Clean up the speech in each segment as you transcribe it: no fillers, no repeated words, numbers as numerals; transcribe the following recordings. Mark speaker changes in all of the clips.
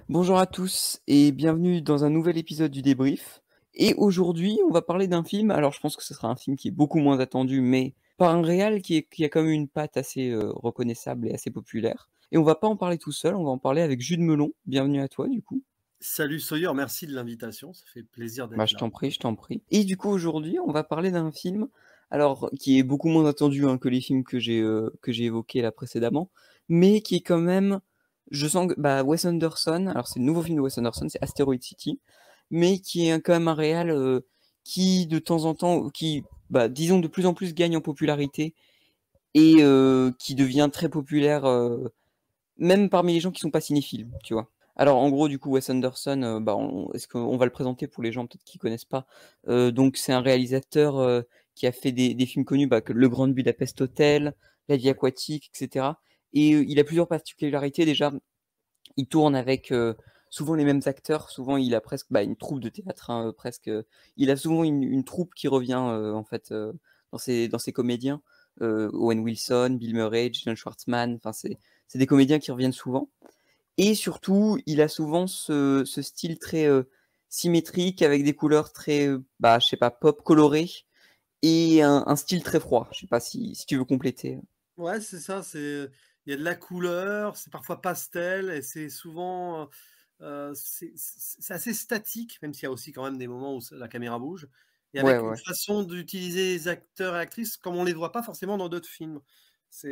Speaker 1: Bonjour à tous et bienvenue dans un nouvel épisode du débrief. Et aujourd'hui, on va parler d'un film. Alors, je pense que ce sera un film qui est beaucoup moins attendu, mais par un réal qui a quand même une patte assez reconnaissable et assez populaire. Et on va pas en parler tout seul, on va en parler avec Jude Melon. Bienvenue à toi, du coup.
Speaker 2: Salut Sawyer, merci de l'invitation, ça fait plaisir
Speaker 1: Bah,
Speaker 2: d'être
Speaker 1: je
Speaker 2: là.
Speaker 1: t'en prie, je t'en prie. Et du coup, aujourd'hui, on va parler d'un film, alors qui est beaucoup moins attendu que les films que j'ai évoqués là précédemment, mais qui est quand même, je sens que bah, Wes Anderson. Alors c'est le nouveau film de Wes Anderson, c'est Asteroid City, mais qui est quand même un réal qui de temps en temps, qui bah, disons de plus en plus gagne en popularité et qui devient très populaire même parmi les gens qui sont pas cinéphiles, tu vois. Alors en gros, du coup, Wes Anderson, bah, est-ce qu'on va le présenter pour les gens peut-être qui connaissent pas. Donc c'est un réalisateur qui a fait des films connus, bah, que Le Grand Budapest Hotel, La Vie
Speaker 2: Ouais.
Speaker 1: aquatique, etc. Et il a plusieurs particularités. Déjà, il tourne avec souvent les mêmes acteurs. Souvent, il a presque bah, une troupe de théâtre, hein, presque. Il a souvent une troupe qui revient en fait dans ses comédiens. Owen Wilson, Bill Murray, Jason Schwartzman. Enfin, c'est des comédiens qui reviennent souvent. Et surtout, il a souvent ce style très symétrique avec des couleurs très, bah, je sais pas, pop colorées et un style très froid. Je sais pas si tu veux compléter.
Speaker 2: Ouais, c'est ça, il y a de la couleur, c'est parfois pastel et c'est souvent, c'est assez statique, même s'il y a aussi quand même des moments où la caméra bouge et
Speaker 1: Ouais,
Speaker 2: avec une
Speaker 1: ouais.
Speaker 2: façon d'utiliser les acteurs et actrices comme on les voit pas forcément dans d'autres films. Ça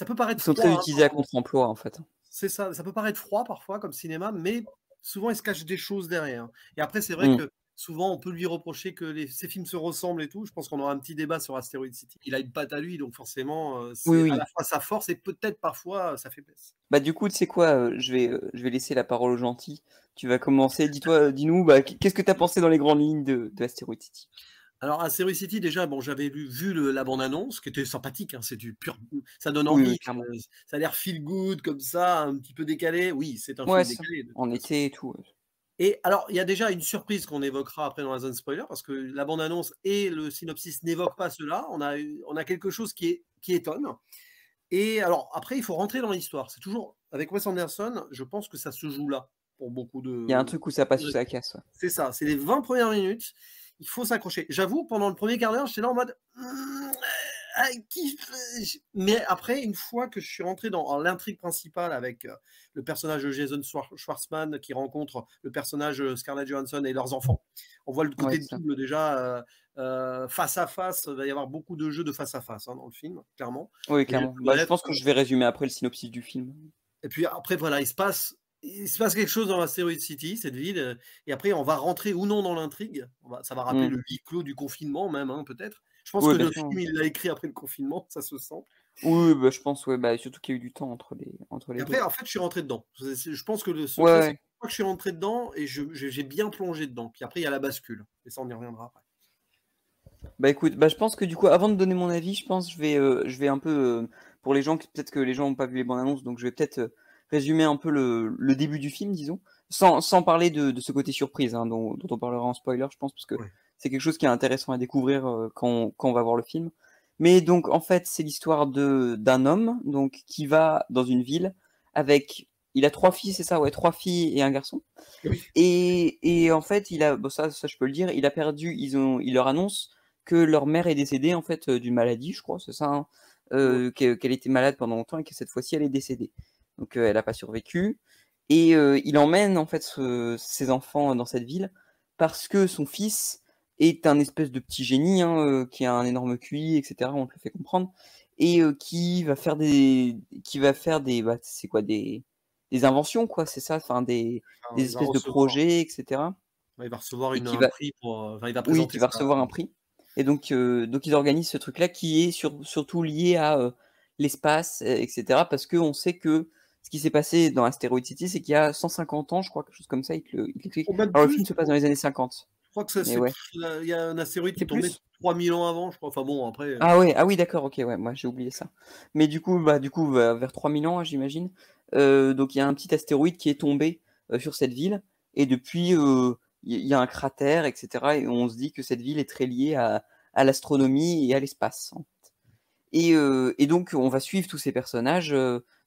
Speaker 2: peut
Speaker 1: Ils
Speaker 2: paraître
Speaker 1: sont très
Speaker 2: froid, hein,
Speaker 1: utilisés
Speaker 2: par
Speaker 1: à
Speaker 2: moment.
Speaker 1: contre-emploi en fait.
Speaker 2: C'est ça, ça peut paraître froid parfois comme cinéma, mais souvent il se cache des choses derrière. Et après, c'est vrai
Speaker 1: Mm.
Speaker 2: que souvent on peut lui reprocher que ces films se ressemblent et tout. Je pense qu'on aura un petit débat sur Asteroid City. Il a une patte à lui, donc forcément,
Speaker 1: Oui,
Speaker 2: c'est à la
Speaker 1: oui.
Speaker 2: fois sa force et peut-être parfois sa faiblesse.
Speaker 1: Bah du coup, tu sais quoi, je vais laisser la parole aux gentils. Tu vas commencer. Dis-toi, dis-nous, bah, qu'est-ce que t'as pensé dans les grandes lignes de Asteroid City?
Speaker 2: Alors Asteroid City, déjà, bon, j'avais vu la bande-annonce, qui était sympathique, hein, c'est du pur, ça donne
Speaker 1: Oui, oui,
Speaker 2: envie,
Speaker 1: clairement.
Speaker 2: ça a l'air feel good comme ça, un petit peu décalé. Oui, c'est un
Speaker 1: Ouais,
Speaker 2: film
Speaker 1: ça.
Speaker 2: décalé de
Speaker 1: En
Speaker 2: toute façon.
Speaker 1: été et tout. Ouais.
Speaker 2: Et alors, il y a déjà une surprise qu'on évoquera après dans la zone spoiler, parce que la bande-annonce et le synopsis n'évoquent pas cela. On a quelque chose qui étonne. Et alors, après, il faut rentrer dans l'histoire. C'est toujours, avec Wes Anderson, je pense que ça se joue là, pour beaucoup
Speaker 1: Il y a un
Speaker 2: de.
Speaker 1: truc où ça passe ou ça casse. Ouais.
Speaker 2: C'est ça, c'est les 20 premières minutes. Il faut s'accrocher. J'avoue, pendant le premier quart d'heure, j'étais là en mode. Mais après, une fois que je suis rentré dans l'intrigue principale avec le personnage de Jason Schwartzman qui rencontre le personnage Scarlett Johansson et leurs enfants, on voit le
Speaker 1: Ouais,
Speaker 2: côté
Speaker 1: c'est ça.
Speaker 2: double déjà, face à face. Il va y avoir beaucoup de jeux de face à face hein, dans le film, clairement.
Speaker 1: Oui,
Speaker 2: Et
Speaker 1: clairement. Bah, je pense que je vais résumer après le synopsis du film.
Speaker 2: et puis après, voilà, il se passe quelque chose dans l'Asteroid City, cette ville, et après, on va rentrer ou non dans l'intrigue. Ça va rappeler
Speaker 1: Mm.
Speaker 2: le huis clos du confinement, même, hein, peut-être. Je pense
Speaker 1: Oui,
Speaker 2: que
Speaker 1: bien
Speaker 2: le
Speaker 1: sûr.
Speaker 2: film, il l'a écrit après le confinement, ça se sent.
Speaker 1: Oui, oui, bah, je pense, ouais, bah, surtout qu'il y a eu du temps entre
Speaker 2: Et
Speaker 1: les deux.
Speaker 2: après, en fait, je suis rentré dedans. Je pense que le
Speaker 1: Ouais,
Speaker 2: secret, c'est
Speaker 1: ouais.
Speaker 2: que je suis rentré dedans et j'ai bien plongé dedans. Puis après, il y a la bascule. Et ça, on y reviendra après.
Speaker 1: Bah écoute, bah je pense que du coup, avant de donner mon avis, je pense que je vais un peu, pour les gens, peut-être que les gens n'ont pas vu les bandes annonces, donc je vais peut-être résumer un peu le début du film, disons, sans parler de ce côté surprise, hein, dont on parlera en spoiler, je pense, parce que
Speaker 2: Ouais.
Speaker 1: c'est quelque chose qui est intéressant à découvrir quand on va voir le film. Mais donc, en fait, c'est l'histoire d'un homme donc qui va dans une ville avec, il a trois filles, c'est ça, ouais, trois filles et un garçon.
Speaker 2: Oui.
Speaker 1: Et en fait, bon, ça je peux le dire, il a perdu, il leur annonce que leur mère est décédée en fait d'une maladie, je crois, c'est ça, hein,
Speaker 2: Ouais.
Speaker 1: qu'elle était malade pendant longtemps et que cette fois-ci elle est décédée. Donc elle n'a pas survécu. Et il emmène en fait ses enfants dans cette ville parce que son fils est un espèce de petit génie hein, qui a un énorme QI, etc. On te le fait comprendre et qui va faire bah, c'est quoi des inventions quoi, c'est ça, enfin des
Speaker 2: Enfin,
Speaker 1: espèces de projets, etc.
Speaker 2: il va recevoir
Speaker 1: Et qui
Speaker 2: un
Speaker 1: va,
Speaker 2: prix pour. Enfin, il va
Speaker 1: oui,
Speaker 2: présenter
Speaker 1: qui va
Speaker 2: ça.
Speaker 1: recevoir un prix. Et donc ils organisent ce truc-là qui est surtout lié à l'espace, etc. Parce qu'on sait que ce qui s'est passé dans Asteroid City, c'est qu'il y a 150 ans, je crois, quelque chose comme ça, il te l'explique.
Speaker 2: Ou même
Speaker 1: Alors le
Speaker 2: plus.
Speaker 1: film se passe dans les années 50.
Speaker 2: Je crois que ça,
Speaker 1: Mais ouais.
Speaker 2: il y a un astéroïde qui
Speaker 1: C'est
Speaker 2: est tombé
Speaker 1: plus?
Speaker 2: 3000 ans avant, je crois. Enfin bon, après.
Speaker 1: Ah ouais, ah oui, d'accord, ok, ouais, moi j'ai oublié ça. Mais du coup, vers 3000 ans, hein, j'imagine. Donc il y a un petit astéroïde qui est tombé sur cette ville. Et depuis, il y a un cratère, etc. Et on se dit que cette ville est très liée à l'astronomie et à l'espace, en fait. Et donc, on va suivre tous ces personnages.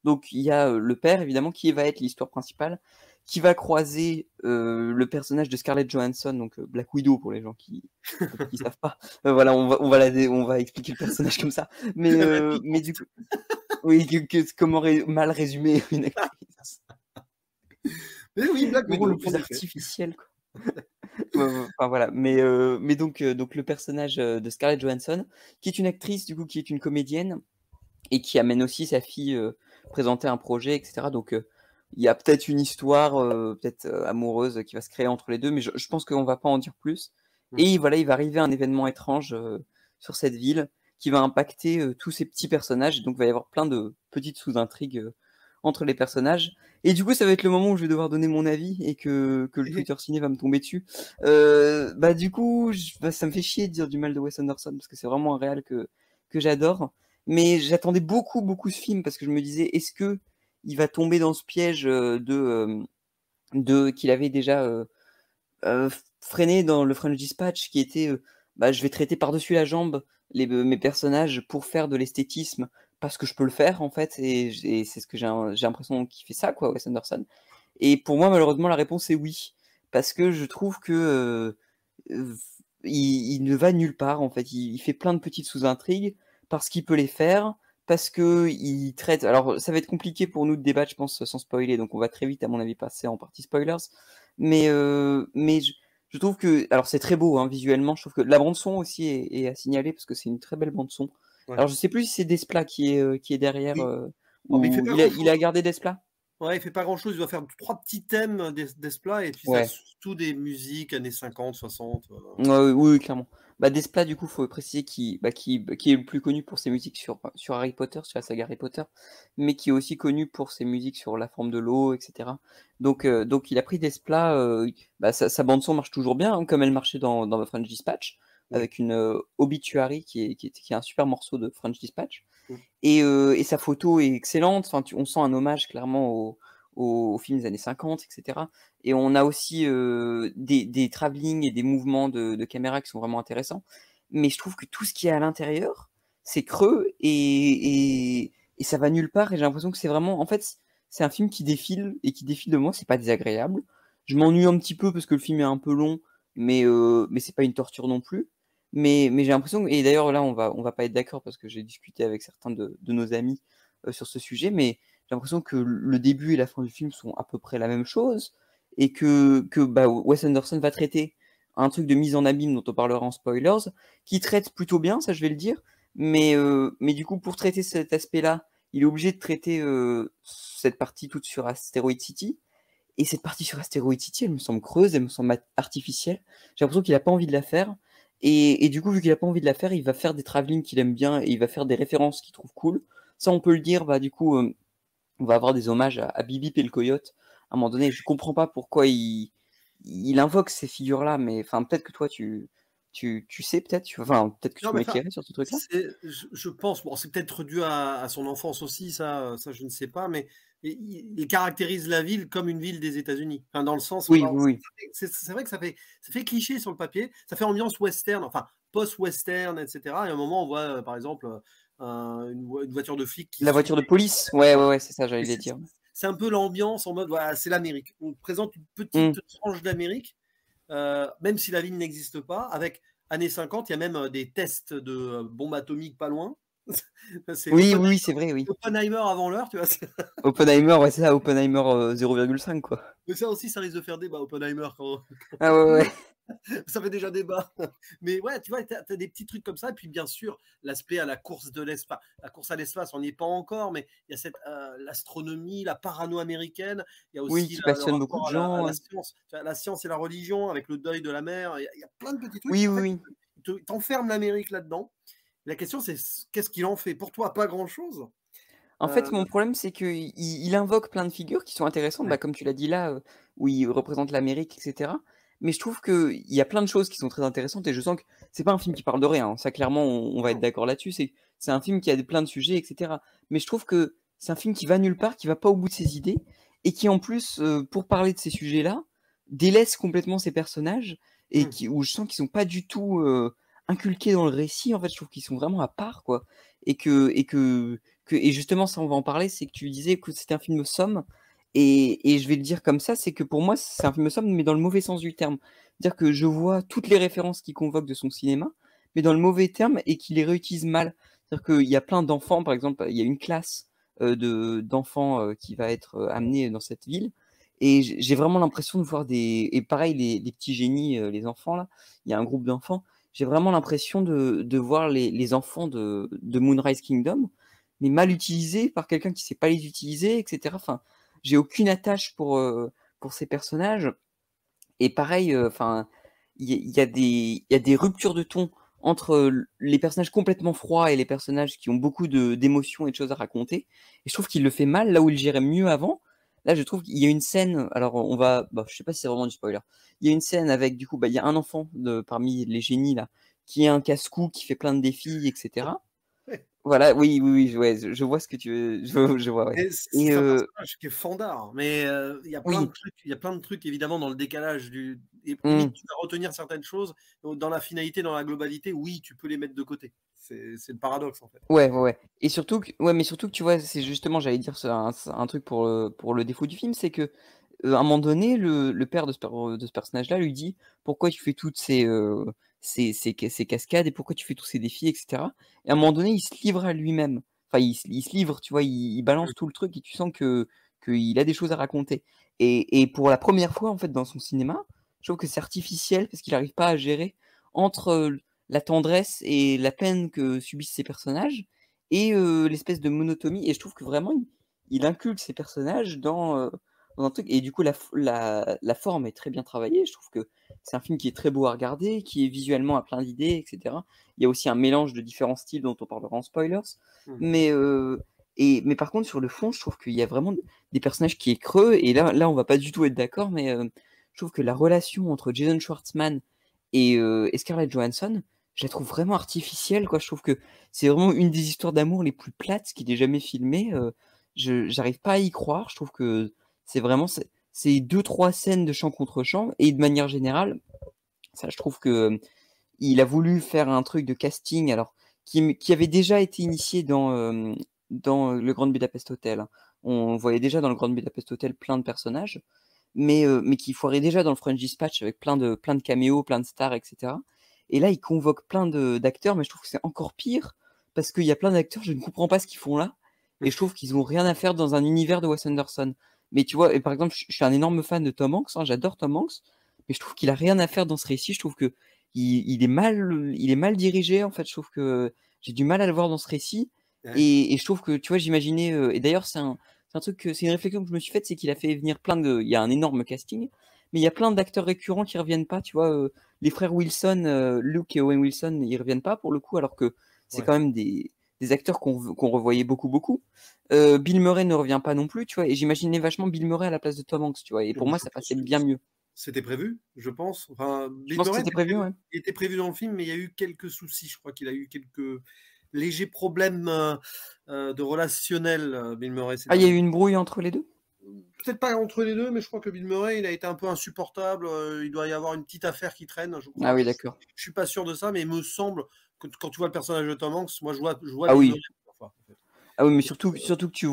Speaker 1: Donc, il y a le père, évidemment, qui va être l'histoire principale, qui va croiser le personnage de Scarlett Johansson, donc Black Widow pour les gens qui savent pas. Voilà, on va expliquer le personnage comme ça. Mais du coup, oui, comment mal résumer une actrice.
Speaker 2: Mais oui, Black
Speaker 1: Le rôle
Speaker 2: Widow,
Speaker 1: le plus
Speaker 2: en effet.
Speaker 1: artificiel, quoi. Enfin voilà, mais donc le personnage de Scarlett Johansson, qui est une actrice du coup, qui est une comédienne et qui amène aussi sa fille présenter un projet, etc. Donc il y a peut-être une histoire, peut-être amoureuse qui va se créer entre les deux, mais je pense qu'on va pas en dire plus.
Speaker 2: Mmh.
Speaker 1: Et voilà, il va arriver un événement étrange sur cette ville qui va impacter tous ces petits personnages, et donc il va y avoir plein de petites sous-intrigues entre les personnages. Et du coup, ça va être le moment où je vais devoir donner mon avis et que le Twitter ciné va me tomber dessus. Bah du coup, ça me fait chier de dire du mal de Wes Anderson parce que c'est vraiment un réal que j'adore. Mais j'attendais beaucoup ce film parce que je me disais, est-ce que il va tomber dans ce piège de qu'il avait déjà freiné dans le French Dispatch, qui était, bah, je vais traiter par-dessus la jambe mes personnages pour faire de l'esthétisme parce que je peux le faire en fait, et c'est ce que j'ai l'impression qu'il fait ça, quoi, Wes Anderson. Et pour moi, malheureusement, la réponse est oui, parce que je trouve que euh, il ne va nulle part en fait. Il fait plein de petites sous-intrigues parce qu'il peut les faire, parce que il traite. Alors, ça va être compliqué pour nous de débattre, je pense, sans spoiler, donc on va très vite, à mon avis, passer en partie spoilers. Mais je trouve que, alors c'est très beau hein, visuellement. Je trouve que la bande son aussi est à signaler parce que c'est une très belle bande son.
Speaker 2: Ouais.
Speaker 1: Alors, je sais plus si c'est Desplat qui est derrière
Speaker 2: Oui. Oh, mais il fait
Speaker 1: ou
Speaker 2: pas
Speaker 1: il
Speaker 2: grand-chose.
Speaker 1: a gardé Desplat.
Speaker 2: Ouais, il fait pas grand-chose. Il doit faire 3 petits thèmes d'Esplat et puis ça
Speaker 1: Ouais.
Speaker 2: surtout des musiques années 50, 60.
Speaker 1: Oui, clairement. Bah, Desplat, du coup, faut préciser qui est le plus connu pour ses musiques sur Harry Potter, sur la saga Harry Potter, mais qui est aussi connu pour ses musiques sur La Forme de l'eau, etc. Donc il a pris Desplat. Bah, sa bande son marche toujours bien, hein, comme elle marchait dans The French Dispatch,
Speaker 2: Oui.
Speaker 1: avec une Obituary qui est un super morceau de French Dispatch.
Speaker 2: Mmh.
Speaker 1: Et sa photo est excellente. Enfin, on sent un hommage clairement au film des années 50, etc. Et on a aussi des travelling et des mouvements de caméra qui sont vraiment intéressants. Mais je trouve que tout ce qui est à l'intérieur, c'est creux et ça va nulle part. Et j'ai l'impression que c'est vraiment. En fait, c'est un film qui défile et qui défile de moi. C'est pas désagréable. Je m'ennuie un petit peu parce que le film est un peu long, mais c'est pas une torture non plus. Mais j'ai l'impression, et d'ailleurs là on va pas être d'accord parce que j'ai discuté avec certains de nos amis sur ce sujet, mais j'ai l'impression que le début et la fin du film sont à peu près la même chose, et que bah, Wes Anderson va traiter un truc de mise en abîme dont on parlera en spoilers, qui traite plutôt bien, ça je vais le dire, mais du coup pour traiter cet aspect-là, il est obligé de traiter cette partie toute sur Asteroid City, et cette partie sur Asteroid City, elle me semble creuse, elle me semble artificielle. J'ai l'impression qu'il a pas envie de la faire. Et du coup, vu qu'il a pas envie de la faire, il va faire des travelling qu'il aime bien et il va faire des références qu'il trouve cool. Ça, on peut le dire. Bah, du coup, on va avoir des hommages à Bibi et le Coyote. À un moment donné, je comprends pas pourquoi il invoque ces figures-là, mais enfin, peut-être que toi, tu sais, enfin, peut-être que tu
Speaker 2: Non,
Speaker 1: peux
Speaker 2: mais enfin,
Speaker 1: m'éclairer sur ce truc-là.
Speaker 2: je pense, bon, c'est peut-être dû à son enfance aussi, ça je ne sais pas, mais il caractérise la ville comme une ville des États-Unis. Enfin, dans le sens,
Speaker 1: Oui,
Speaker 2: alors,
Speaker 1: oui,
Speaker 2: c'est vrai que ça fait cliché sur le papier, ça fait ambiance western, enfin post-western, etc. Et à un moment, on voit, par exemple, une voiture de flic qui
Speaker 1: la
Speaker 2: suit.
Speaker 1: voiture de police. Ouais, c'est ça, j'allais
Speaker 2: Et
Speaker 1: le dire.
Speaker 2: c'est un peu l'ambiance en mode, voilà, c'est l'Amérique. On présente une
Speaker 1: Hmm.
Speaker 2: petite tranche d'Amérique, même si la ville n'existe pas, avec années 50, il y a même des tests de bombes atomiques pas loin. C'est
Speaker 1: Oui, c'est vrai, oui.
Speaker 2: Oppenheimer avant l'heure, tu vois.
Speaker 1: Oppenheimer, ouais, c'est ça, Oppenheimer 0,5, quoi.
Speaker 2: Mais ça aussi, ça risque de faire débat, Oppenheimer,
Speaker 1: Ah ouais.
Speaker 2: ça fait déjà débat. Mais ouais, tu vois, tu as des petits trucs comme ça. Et puis, bien sûr, l'aspect à la course de l'espace. La course à l'espace, on n'y est pas encore, mais il y a l'astronomie, la parano américaine. Il y a
Speaker 1: Oui,
Speaker 2: aussi
Speaker 1: qui
Speaker 2: le
Speaker 1: passionne beaucoup de
Speaker 2: rapport à
Speaker 1: gens.
Speaker 2: la
Speaker 1: Ouais.
Speaker 2: science. Tu vois, la science et la religion, avec le deuil de la mère. Il y a plein de petits trucs.
Speaker 1: Oui,
Speaker 2: En
Speaker 1: oui,
Speaker 2: fait,
Speaker 1: oui.
Speaker 2: il t'enferme l'Amérique là-dedans. La question, c'est qu'est-ce qu'il en fait? Pour toi, pas grand-chose.
Speaker 1: En fait,
Speaker 2: Euh,
Speaker 1: mon problème, c'est qu'il invoque plein de figures qui sont intéressantes, bah,
Speaker 2: ouais.
Speaker 1: comme tu l'as dit là, où il représente l'Amérique, etc. Mais je trouve qu'il y a plein de choses qui sont très intéressantes et je sens que c'est pas un film qui parle de rien, hein. Ça, clairement, on va être
Speaker 2: Non.
Speaker 1: d'accord là-dessus. C'est un film qui a plein de sujets, etc. Mais je trouve que c'est un film qui va nulle part, qui va pas au bout de ses idées et qui, en plus, pour parler de ces sujets-là, délaisse complètement ces personnages et
Speaker 2: Mmh.
Speaker 1: où je sens qu'ils sont pas du tout inculqués dans le récit. En fait, je trouve qu'ils sont vraiment à part, quoi. Et justement, ça, on va en parler, c'est que tu disais que c'était un film somme. Et je vais le dire comme ça, c'est que pour moi, c'est un film somme, mais dans le mauvais sens du terme. C'est-à-dire que je vois toutes les références qu'il convoque de son cinéma, mais dans le mauvais terme et qu'il les réutilise mal. C'est-à-dire qu'il y a plein d'enfants, par exemple, il y a une classe d'enfants qui va être amenée dans cette ville. Et j'ai vraiment l'impression de voir des... Et pareil, les petits génies, les enfants, là, il y a un groupe d'enfants. J'ai vraiment l'impression de voir les enfants de Moonrise Kingdom, mais mal utilisés par quelqu'un qui sait pas les utiliser, etc. Enfin, j'ai aucune attache pour ces personnages. Et pareil, enfin, il y a des ruptures de ton entre les personnages complètement froids et les personnages qui ont beaucoup d'émotions et de choses à raconter. Et je trouve qu'il le fait mal là où il gérait mieux avant. Là, je trouve qu'il y a une scène. Alors, on va. Bah, je sais pas si c'est vraiment du spoiler. Il y a une scène avec, du coup, bah, il y a un enfant parmi les génies là qui est un casse-cou, qui fait plein de défis, etc. Voilà, oui, oui, oui, ouais, je vois ce que tu veux. Je vois, ouais.
Speaker 2: Et
Speaker 1: Et
Speaker 2: c'est un personnage qui est fandard, mais
Speaker 1: oui.
Speaker 2: il y a plein de trucs évidemment dans le décalage et limite
Speaker 1: Mmh.
Speaker 2: tu vas retenir certaines choses, dans la finalité, dans la globalité, oui, tu peux les mettre de côté. C'est le paradoxe en fait.
Speaker 1: Ouais, ouais, ouais. Et surtout que, ouais, mais surtout que tu vois, c'est justement, j'allais dire c'est un truc pour le défaut du film, c'est que à un moment donné, le père de ce personnage-là lui dit pourquoi tu fais toutes ces cascades et pourquoi tu fais tous ces défis, etc. Et à un moment donné, il se livre à lui-même. Enfin, il se livre, tu vois, il balance tout le truc et tu sens que qu'il a des choses à raconter. Et pour la première fois, en fait, dans son cinéma, je trouve que c'est artificiel parce qu'il n'arrive pas à gérer entre la tendresse et la peine que subissent ces personnages et l'espèce de monotonie. Et je trouve que vraiment, il inculque ces personnages dans un truc. Et du coup, la forme est très bien travaillée. Je trouve que c'est un film qui est très beau à regarder, qui est visuellement à plein d'idées, etc. Il y a aussi un mélange de différents styles dont on parlera en spoilers.
Speaker 2: Mmh.
Speaker 1: Mais, mais par contre, sur le fond, je trouve qu'il y a vraiment des personnages qui est creux. Et là on va pas du tout être d'accord, mais je trouve que la relation entre Jason Schwartzman et Scarlett Johansson, je la trouve vraiment artificielle, quoi. Je trouve que c'est vraiment une des histoires d'amour les plus plates qui ait jamais filmées. J'arrive pas à y croire. Je trouve que c'est vraiment c'est deux trois scènes de chant contre chant et de manière générale, ça, je trouve que il a voulu faire un truc de casting, alors qui avait déjà été initié dans le Grand Budapest Hotel, hein. On voyait déjà dans le Grand Budapest Hotel plein de personnages, mais qui foirait déjà dans le French Dispatch avec plein de caméos, plein de stars, etc. Et là, il convoque plein d'acteurs, mais je trouve que c'est encore pire parce qu'il y a plein d'acteurs, je ne comprends pas ce qu'ils font là, et je trouve qu'ils ont rien à faire dans un univers de Wes Anderson. Mais tu vois, et par exemple, je suis un énorme fan de Tom Hanks, hein, j'adore Tom Hanks, mais je trouve qu'il a rien à faire dans ce récit. Je trouve que il est mal dirigé, en fait. Je trouve que j'ai du mal à le voir dans ce récit.
Speaker 2: Ouais.
Speaker 1: Et je trouve que, tu vois, j'imaginais. Et d'ailleurs, c'est un truc, c'est une réflexion que je me suis faite, c'est qu'il a fait venir plein de. Il y a un énorme casting, mais il y a plein d'acteurs récurrents qui reviennent pas. Tu vois, les frères Wilson, Luke et Owen Wilson, ils reviennent pas pour le coup, alors que c'est
Speaker 2: Ouais.
Speaker 1: quand même des acteurs qu'on revoyait beaucoup, beaucoup. Bill Murray ne revient pas non plus, tu vois, et j'imaginais vachement Bill Murray à la place de Tom Hanks, tu vois, et pour moi,
Speaker 2: Je
Speaker 1: ça
Speaker 2: pense
Speaker 1: passait
Speaker 2: que
Speaker 1: bien mieux.
Speaker 2: c'était prévu, je pense. Enfin,
Speaker 1: Je
Speaker 2: Bill
Speaker 1: pense que
Speaker 2: Murray
Speaker 1: c'était prévu, ouais.
Speaker 2: était prévu dans le film, mais il y a eu quelques soucis. Je crois qu'il a eu quelques légers problèmes de relationnel. Bill Murray ces
Speaker 1: Ah, il y a eu
Speaker 2: derniers.
Speaker 1: une brouille entre les deux?
Speaker 2: Peut-être pas entre les deux, mais je crois que Bill Murray, il a été un peu insupportable. Il doit y avoir une petite affaire qui traîne, je
Speaker 1: Ah
Speaker 2: crois.
Speaker 1: oui, d'accord.
Speaker 2: Je suis pas sûr de ça, mais il me semble que quand tu vois le personnage de Tom Hanks, moi je vois
Speaker 1: Ah
Speaker 2: Bill
Speaker 1: oui.
Speaker 2: Murray parfois, en fait.
Speaker 1: Ah oui, mais
Speaker 2: Et,
Speaker 1: surtout que tu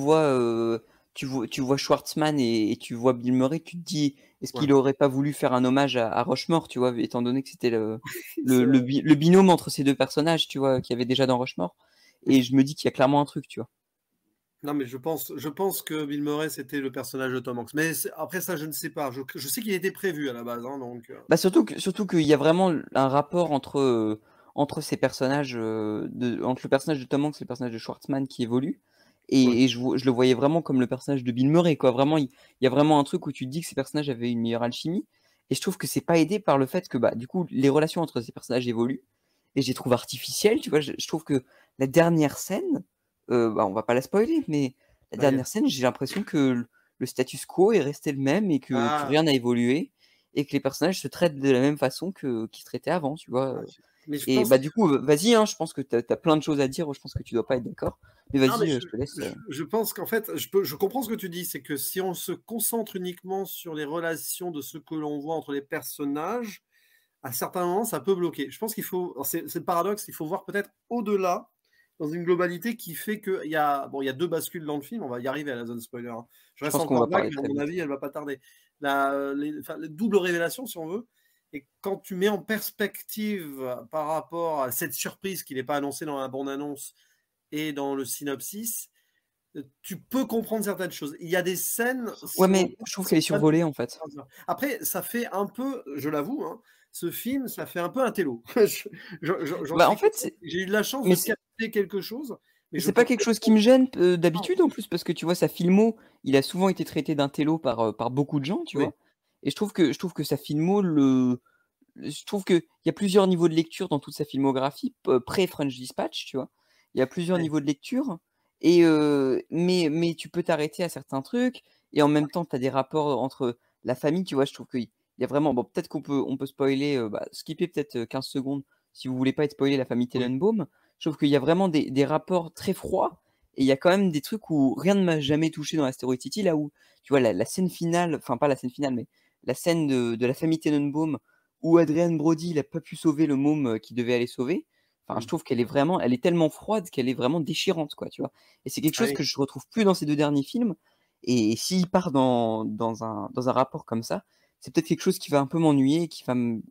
Speaker 1: vois Schwartzman et tu vois Bill Murray, tu te dis, est-ce
Speaker 2: ouais,
Speaker 1: qu'il aurait pas voulu faire un hommage à Rushmore, tu vois, étant donné que c'était
Speaker 2: c'est vrai.
Speaker 1: le binôme entre ces deux personnages, tu vois, qu'il y avait déjà dans Rushmore. Et je me dis qu'il y a clairement un truc, tu vois.
Speaker 2: Non, mais je pense que Bill Murray, c'était le personnage de Tom Hanks. Mais après ça, je ne sais pas. Je sais qu'il était prévu à la base, hein, donc.
Speaker 1: Bah surtout qu'il y a vraiment un rapport entre ces personnages, entre le personnage de Tom Hanks et le personnage de Schwartzman qui évolue.
Speaker 2: Ouais,
Speaker 1: Et je le voyais vraiment comme le personnage de Bill Murray, quoi. Vraiment, il y a vraiment un truc où tu te dis que ces personnages avaient une meilleure alchimie. Et je trouve que c'est pas aidé par le fait que, bah, du coup, les relations entre ces personnages évoluent. Et je les trouve artificielles, tu vois. Je trouve que la dernière scène, bah, on va pas la spoiler, mais la
Speaker 2: bah,
Speaker 1: dernière scène, j'ai l'impression que le status quo est resté le même et que
Speaker 2: ah,
Speaker 1: rien n'a évolué et que les personnages se traitent de la même façon qu'ils se traitaient avant, tu vois.
Speaker 2: Mais je
Speaker 1: Et
Speaker 2: pense
Speaker 1: bah du coup, vas-y, hein, je pense que tu as plein de choses à dire, je pense que tu dois pas être d'accord. Mais
Speaker 2: non, mais
Speaker 1: vas-y, je te laisse.
Speaker 2: je pense qu'en fait, je comprends ce que tu dis, c'est que si on se concentre uniquement sur les relations de ce que l'on voit entre les personnages, à certains moments, ça peut bloquer. Je pense qu'il faut, alors c'est le paradoxe, il faut voir peut-être au-delà, dans une globalité qui fait qu'il y a, bon, il y a 2 bascules dans le film, on va y arriver à la zone spoiler, hein. Je
Speaker 1: Je
Speaker 2: reste
Speaker 1: pense qu'on
Speaker 2: encore
Speaker 1: va
Speaker 2: vague,
Speaker 1: parler
Speaker 2: mais à
Speaker 1: très
Speaker 2: mon
Speaker 1: vite.
Speaker 2: avis, elle va pas tarder. Enfin, les doubles révélations, si on veut, et quand tu mets en perspective par rapport à cette surprise qui n'est pas annoncée dans la bande-annonce et dans le synopsis, tu peux comprendre certaines choses. Il y a des scènes,
Speaker 1: Ouais,
Speaker 2: si on
Speaker 1: mais
Speaker 2: regarde,
Speaker 1: je trouve
Speaker 2: sont
Speaker 1: qu'elle est
Speaker 2: pas
Speaker 1: survolée, en fait.
Speaker 2: après, ça fait un peu, je l'avoue, hein, ce film, ça fait un peu un télo. J'en
Speaker 1: Bah, en
Speaker 2: suis
Speaker 1: fait,
Speaker 2: conscient. J'ai eu de la chance
Speaker 1: mais
Speaker 2: de capter quelque chose, mais
Speaker 1: mais
Speaker 2: je
Speaker 1: c'est pas
Speaker 2: peux
Speaker 1: quelque chose qui me gêne
Speaker 2: comprendre.
Speaker 1: d'habitude en plus, parce que tu vois, sa filmo, il a souvent été traité d'intello par beaucoup de gens, tu
Speaker 2: Oui,
Speaker 1: vois. Et je trouve que sa filmo, je trouve qu'il y a plusieurs niveaux de lecture dans toute sa filmographie, pré-French Dispatch, tu vois. Il y a plusieurs
Speaker 2: ouais,
Speaker 1: niveaux de lecture, mais tu peux t'arrêter à certains trucs, et en même temps, tu as des rapports entre la famille, tu vois. Je trouve qu'il y a vraiment, bon, peut-être qu'on peut spoiler, bah, skipper peut-être 15 secondes si vous voulez pas être spoilé la famille
Speaker 2: oui.
Speaker 1: Tenenbaum. Je trouve qu'il y a vraiment des rapports très froids, et il y a quand même des trucs où rien ne m'a jamais touché dans Asteroid City, là où, tu vois, la scène finale, enfin pas la scène finale, mais la scène de la famille Tenenbaum où Adrien Brody, il a pas pu sauver le môme qu'il devait aller sauver. Enfin, je
Speaker 2: Mmh.
Speaker 1: trouve elle est tellement froide qu'elle est vraiment déchirante, quoi, tu vois. Et c'est quelque
Speaker 2: Ah
Speaker 1: chose
Speaker 2: oui.
Speaker 1: que je retrouve plus dans ces 2 derniers films. Et s'il part dans un rapport comme ça, c'est peut-être quelque chose qui va un peu m'ennuyer et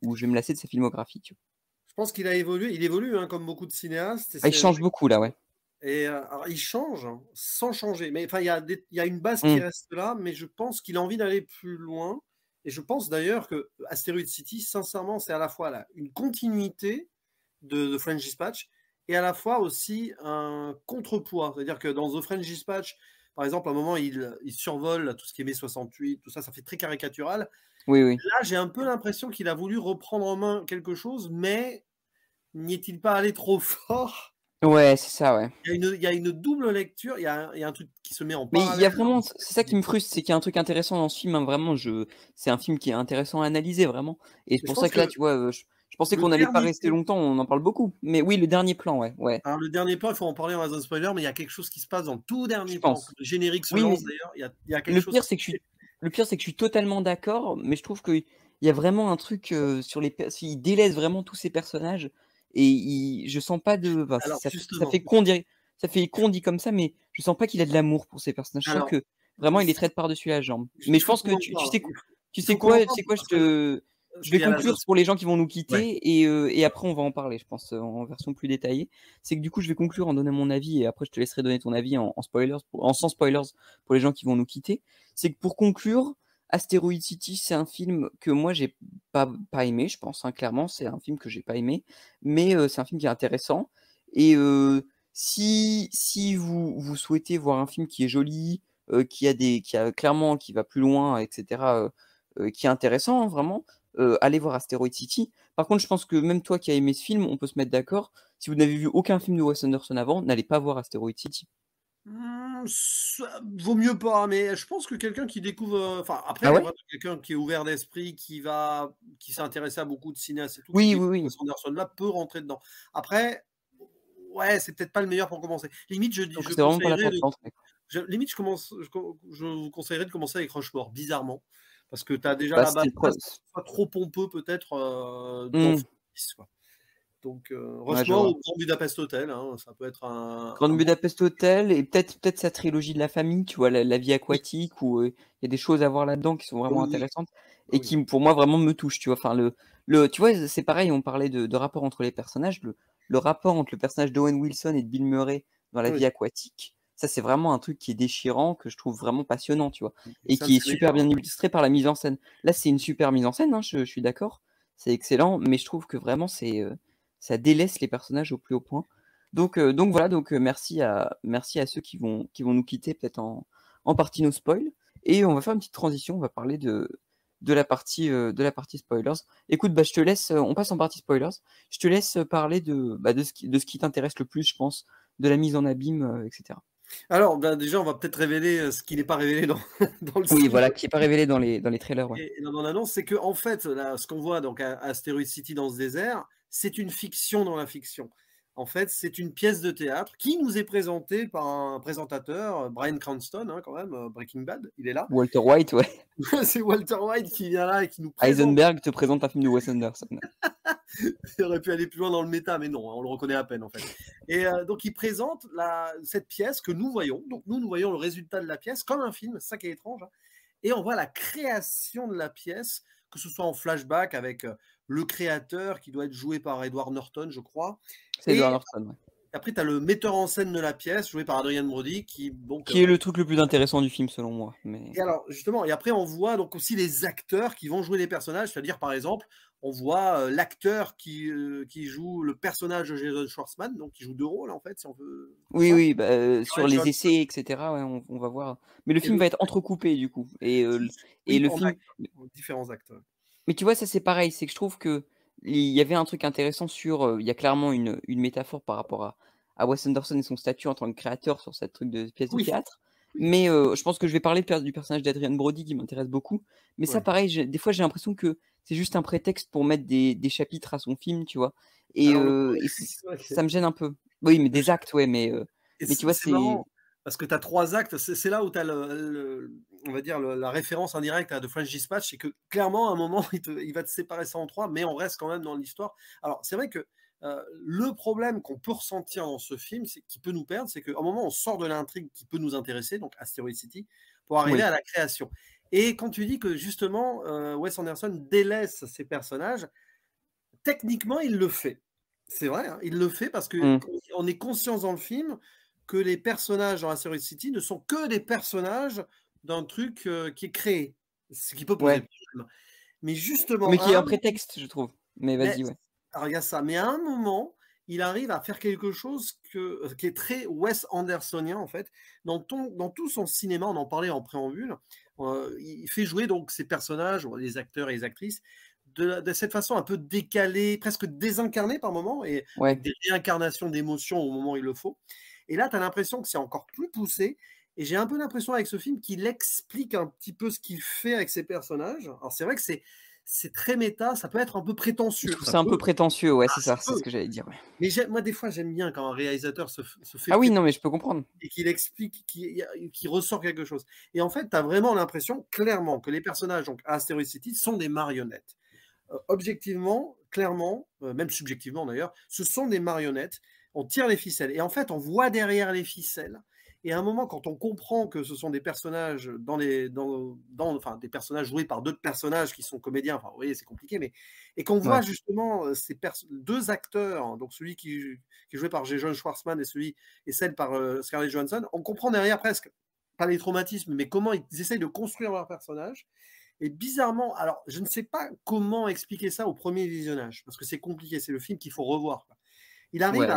Speaker 1: où je vais me lasser de sa filmographie, tu vois.
Speaker 2: Je pense qu'il a évolué, il évolue, hein, comme beaucoup de cinéastes, et
Speaker 1: Ah, il
Speaker 2: c'est
Speaker 1: change beaucoup là, ouais.
Speaker 2: alors il change, hein, sans changer, mais enfin, il y a une base qui
Speaker 1: Mmh.
Speaker 2: reste là, mais je pense qu'il a envie d'aller plus loin, et je pense d'ailleurs que Asteroid City, sincèrement, c'est à la fois là, une continuité de French Dispatch, et à la fois aussi un contrepoids. C'est-à-dire que dans The French Dispatch, par exemple, à un moment, il survole tout ce qui est mai 68, tout ça, ça fait très caricatural.
Speaker 1: Oui, oui.
Speaker 2: Là, j'ai un peu l'impression qu'il a voulu reprendre en main quelque chose, mais n'y est-il pas allé trop fort?
Speaker 1: Ouais, c'est ça, ouais.
Speaker 2: Il y a une double lecture, il y a un truc qui se met en
Speaker 1: Mais il y
Speaker 2: parallèle
Speaker 1: a vraiment,
Speaker 2: entre
Speaker 1: c'est ça qui me frustre, c'est qu'il y a un truc intéressant dans ce film, hein, vraiment, c'est un film qui est intéressant à analyser, vraiment. Et c'est
Speaker 2: mais je
Speaker 1: pour ça
Speaker 2: pense
Speaker 1: que là,
Speaker 2: que
Speaker 1: tu vois, je pensais
Speaker 2: le
Speaker 1: qu'on n'allait pas
Speaker 2: dernier
Speaker 1: rester longtemps, on en parle beaucoup. Mais oui, le dernier plan, ouais, ouais,
Speaker 2: alors le dernier plan, il faut en parler dans la zone spoiler, mais il y a quelque chose qui se passe dans le tout
Speaker 1: je
Speaker 2: dernier plan. Quand
Speaker 1: pense.
Speaker 2: le générique se
Speaker 1: Oui, mais
Speaker 2: lance d'ailleurs, il y a quelque
Speaker 1: le
Speaker 2: chose
Speaker 1: pire,
Speaker 2: qui
Speaker 1: c'est que je suis totalement d'accord, mais je trouve qu'il y a vraiment un truc sur il délaisse vraiment tous ces personnages et je sens pas enfin,
Speaker 2: alors
Speaker 1: ça fait
Speaker 2: justement,
Speaker 1: con dire, ça fait con dit comme ça, mais je sens pas qu'il a de l'amour pour ces personnages. Je sens
Speaker 2: alors
Speaker 1: que vraiment il les
Speaker 2: si
Speaker 1: traite par-dessus la jambe. Mais
Speaker 2: il
Speaker 1: je
Speaker 2: faut
Speaker 1: pense
Speaker 2: qu'on
Speaker 1: que
Speaker 2: en parle.
Speaker 1: tu
Speaker 2: Il
Speaker 1: sais
Speaker 2: faut qu'on
Speaker 1: quoi,
Speaker 2: en
Speaker 1: tu
Speaker 2: parle
Speaker 1: sais quoi,
Speaker 2: parce
Speaker 1: je
Speaker 2: qu'il
Speaker 1: vais
Speaker 2: y a la
Speaker 1: conclure
Speaker 2: zone
Speaker 1: pour les gens qui vont nous
Speaker 2: ouais.
Speaker 1: quitter et après on va en parler, je pense, en version plus détaillée. C'est que du coup, je vais conclure en donnant mon avis et après je te laisserai donner ton avis en spoilers, sans spoilers pour les gens qui vont nous quitter. C'est que pour conclure, Asteroid City, c'est un film que moi j'ai pas aimé, je pense, hein, clairement, c'est un film que j'ai pas aimé, mais c'est un film qui est intéressant. Et si vous souhaitez voir un film qui est joli, qui a clairement, qui va plus loin, etc., qui est intéressant, hein, vraiment, allez voir Asteroid City. Par contre, je pense que même toi qui as aimé ce film, on peut se mettre d'accord. Si vous n'avez vu aucun film de Wes Anderson avant, n'allez pas voir Asteroid City.
Speaker 2: Ça vaut mieux pas, mais je pense que quelqu'un qui découvre, enfin
Speaker 1: Ah
Speaker 2: après
Speaker 1: ouais?
Speaker 2: voilà, quelqu'un qui est ouvert d'esprit, qui s'est intéressé à beaucoup de cinéastes et tout, qui
Speaker 1: Oui, oui,
Speaker 2: découvre
Speaker 1: oui.
Speaker 2: Wes Anderson là, peut rentrer dedans. Après, ouais, c'est peut-être pas le meilleur pour commencer. Limite,
Speaker 1: Je trouve que
Speaker 2: je
Speaker 1: c'est vraiment pas la
Speaker 2: conseillerais
Speaker 1: porte
Speaker 2: de
Speaker 1: d'entrée.
Speaker 2: limite je vous conseillerais de commencer avec Rushmore, bizarrement, parce que tu as déjà
Speaker 1: Bah,
Speaker 2: la
Speaker 1: c'était
Speaker 2: base
Speaker 1: le
Speaker 2: basse, pas trop pompeux peut-être,
Speaker 1: mmh,
Speaker 2: d'enfants, quoi. Donc
Speaker 1: ouais, je
Speaker 2: Rushmore
Speaker 1: vois.
Speaker 2: ou Grand Budapest Hotel, hein, ça peut être
Speaker 1: Grand
Speaker 2: un bon
Speaker 1: Budapest Hotel et peut-être sa trilogie de la famille, tu vois? La vie
Speaker 2: oui,
Speaker 1: aquatique où, il y a des choses à voir là-dedans qui sont
Speaker 2: ah
Speaker 1: vraiment
Speaker 2: oui, oui,
Speaker 1: intéressantes
Speaker 2: ah
Speaker 1: et
Speaker 2: oui.
Speaker 1: qui, pour moi, vraiment me touchent, tu vois? Enfin, tu vois, c'est pareil, on parlait de rapport entre les personnages. Le rapport entre le personnage d'Owen Wilson et de Bill Murray dans la vie
Speaker 2: Oui,
Speaker 1: aquatique, ça, c'est vraiment un truc qui est déchirant, que je trouve vraiment passionnant, tu vois? Et
Speaker 2: c'est un de
Speaker 1: qui est
Speaker 2: ses
Speaker 1: super bien
Speaker 2: meilleurs.
Speaker 1: illustré par la mise en scène. Là, c'est une super mise en scène, hein, je suis d'accord, c'est excellent, mais je trouve que vraiment ça délaisse les personnages au plus haut point. Donc voilà, merci à ceux qui vont nous quitter peut-être en partie nos spoils. Et on va faire une petite transition, on va parler de la partie spoilers. Écoute, bah, je te laisse, on passe en partie spoilers. Je te laisse parler de ce qui t'intéresse le plus, je pense, de la mise en abîme, etc.
Speaker 2: Alors, bah, déjà, on va peut-être révéler, ce qui n'est pas révélé dans dans le
Speaker 1: Oui,
Speaker 2: synopsis
Speaker 1: voilà, qui est pas révélé dans les trailers, ouais.
Speaker 2: et dans l'annonce, c'est qu'en fait, là, ce qu'on voit donc à Asteroid City dans ce désert, c'est une fiction dans la fiction. En fait, c'est une pièce de théâtre qui nous est présentée par un présentateur, Bryan Cranston, hein, quand même, Breaking Bad, il est là.
Speaker 1: Walter White, ouais.
Speaker 2: C'est Walter White qui vient là et qui nous présente.
Speaker 1: Heisenberg te présente un film de Wes Anderson.
Speaker 2: Il aurait pu aller plus loin dans le méta, mais non, on le reconnaît à peine en fait. Et donc il présente cette pièce que nous voyons. Donc nous voyons le résultat de la pièce comme un film, c'est ça qui est étrange. Hein. Et on voit la création de la pièce, que ce soit en flashback avec le créateur qui doit être joué par Edward Norton, je crois.
Speaker 1: C'est Edward Norton, ouais.
Speaker 2: Après, tu as le metteur en scène de la pièce, joué par Adrien Brody, qui
Speaker 1: est le truc le plus intéressant du film, selon moi. Mais...
Speaker 2: Et alors, justement, et après, on voit donc aussi les acteurs qui vont jouer les personnages, c'est-à-dire, par exemple, on voit l'acteur qui joue le personnage de Jason Schwartzman, donc qui joue 2 rôles, en fait, si on veut.
Speaker 1: Oui, sur les essais, etc., ouais, on va voir. Mais le film va être entrecoupé, du coup. Et le film...
Speaker 2: Différents acteurs.
Speaker 1: Mais tu vois, ça, c'est pareil, c'est que je trouve que il y avait un truc intéressant sur... il y a clairement une métaphore par rapport à Wes Anderson et son statut en tant que créateur sur cette truc de pièce de théâtre. Mais je pense que je vais parler du personnage d'Adrien Brody qui m'intéresse beaucoup. Mais ça, pareil, des fois, j'ai l'impression que c'est juste un prétexte pour mettre des chapitres à son film, tu vois. Et, ça me gêne un peu. Oui, mais des actes, ouais, mais tu vois, c'est...
Speaker 2: marrant, parce que tu as 3 actes, c'est là où tu as on va dire la référence indirecte à The French Dispatch, c'est que clairement, à un moment, il va te séparer ça en 3, mais on reste quand même dans l'histoire. Alors, c'est vrai que le problème qu'on peut ressentir dans ce film, qui peut nous perdre, c'est qu'à un moment, on sort de l'intrigue qui peut nous intéresser, donc Asteroid City, pour arriver à la création. Et quand tu dis que justement, Wes Anderson délaisse ses personnages, techniquement, il le fait. C'est vrai, hein, il le fait parce qu'on est conscient dans le film que les personnages dans Asteroid City ne sont que des personnages d'un truc qui est créé, ce qui peut poser problème. Mais justement...
Speaker 1: Mais qui est un prétexte, je trouve. Mais vas-y, ouais.
Speaker 2: Alors, il y a ça. Mais à un moment, il arrive à faire quelque chose qui est très Wes Andersonien, en fait. Dans tout son cinéma, on en parlait en préambule, il fait jouer donc ces personnages, les acteurs et les actrices, de cette façon un peu décalée, presque désincarnée par moments, et des réincarnations d'émotions au moment où il le faut. Et là, tu as l'impression que c'est encore plus poussé. Et j'ai un peu l'impression avec ce film qu'il explique un petit peu ce qu'il fait avec ses personnages. Alors, c'est vrai que c'est très méta, ça peut être un peu prétentieux.
Speaker 1: C'est un peu prétentieux, ouais, c'est ça, c'est ce que j'allais dire. Ouais.
Speaker 2: Mais moi, des fois, j'aime bien quand un réalisateur se fait...
Speaker 1: Ah oui, non, mais je peux comprendre.
Speaker 2: Et qu'il explique, qu'il ressort quelque chose. Et en fait, tu as vraiment l'impression, clairement, que les personnages donc, à Asteroid City sont des marionnettes. Objectivement, clairement, même subjectivement d'ailleurs, ce sont des marionnettes. On tire les ficelles. Et en fait, on voit derrière les ficelles. Et à un moment, quand on comprend que ce sont des personnages enfin, des personnages joués par d'autres personnages qui sont comédiens, enfin, vous voyez, c'est compliqué, mais et qu'on voit justement ces 2 acteurs, donc celui qui est joué par Jason Schwartzman et celle par Scarlett Johansson, on comprend derrière presque pas les traumatismes, mais comment ils essayent de construire leur personnage. Et bizarrement, alors je ne sais pas comment expliquer ça au premier visionnage, parce que c'est compliqué, c'est le film qu'il faut revoir. Il arrive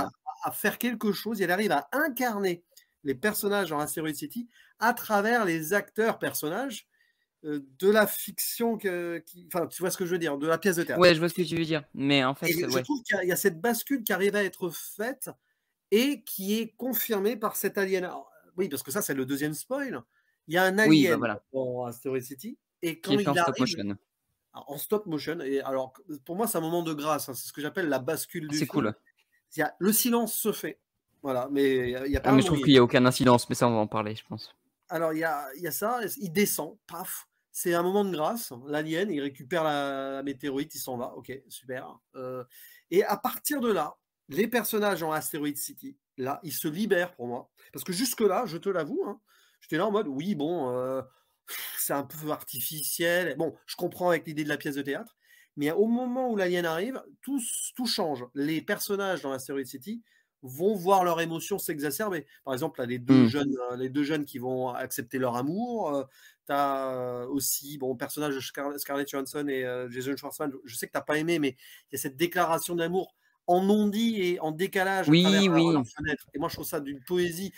Speaker 2: à faire quelque chose, il arrive à incarner les personnages dans Asteroid City à travers les acteurs personnages de la fiction, enfin, tu vois ce que je veux dire, de la pièce de théâtre.
Speaker 1: Ouais, je vois ce que tu veux dire, mais en fait,
Speaker 2: je trouve qu'il y a cette bascule qui arrive à être faite et qui est confirmée par cet alien. Alors, oui, parce que ça, c'est le deuxième spoil. Il y a un alien dans Asteroid City et quand il arrive,
Speaker 1: stop motion.
Speaker 2: En stop motion. Et alors, pour moi, c'est un moment de grâce. Hein, c'est ce que j'appelle la bascule du film.
Speaker 1: C'est cool.
Speaker 2: Le silence se fait. Voilà, mais il y a pas.
Speaker 1: Mais je trouve qu'il n'y a aucun incidence, mais ça, on va en parler, je pense.
Speaker 2: Alors, il y a ça, il descend, paf, c'est un moment de grâce, l'alien, il récupère la météorite, il s'en va, ok, super. Et à partir de là, les personnages en Asteroid City, là, ils se libèrent pour moi. Parce que jusque-là, je te l'avoue, hein, j'étais là en mode, oui, bon, c'est un peu artificiel. Bon, je comprends avec l'idée de la pièce de théâtre, mais au moment où l'alien arrive, tout change. Les personnages dans Asteroid City vont voir leur émotion s'exacerber. Par exemple, là, les deux jeunes qui vont accepter leur amour. Tu as aussi, bon, personnage de Scarlett Johansson et Jason Schwartzman, je sais que tu n'as pas aimé, mais il y a cette déclaration d'amour en non-dit et en décalage à travers leur fenêtre. Et moi, je trouve ça d'une poésie.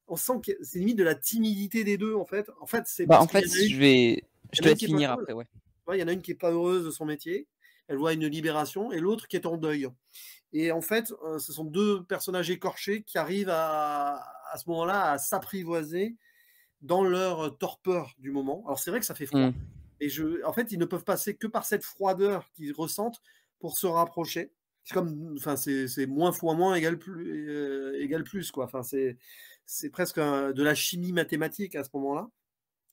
Speaker 2: On sent que c'est limite de la timidité des deux, en fait. En fait, c'est
Speaker 1: je te laisse finir après, ouais.
Speaker 2: Il y en a une qui n'est pas heureuse de son métier. Elle voit une libération et l'autre qui est en deuil. Et en fait, ce sont 2 personnages écorchés qui arrivent à ce moment-là à s'apprivoiser dans leur torpeur du moment. Alors c'est vrai que ça fait froid. Et en fait, ils ne peuvent passer que par cette froideur qu'ils ressentent pour se rapprocher. C'est comme, enfin, c'est moins fois moins égale plus, quoi. Enfin, c'est presque de la chimie mathématique à ce moment-là.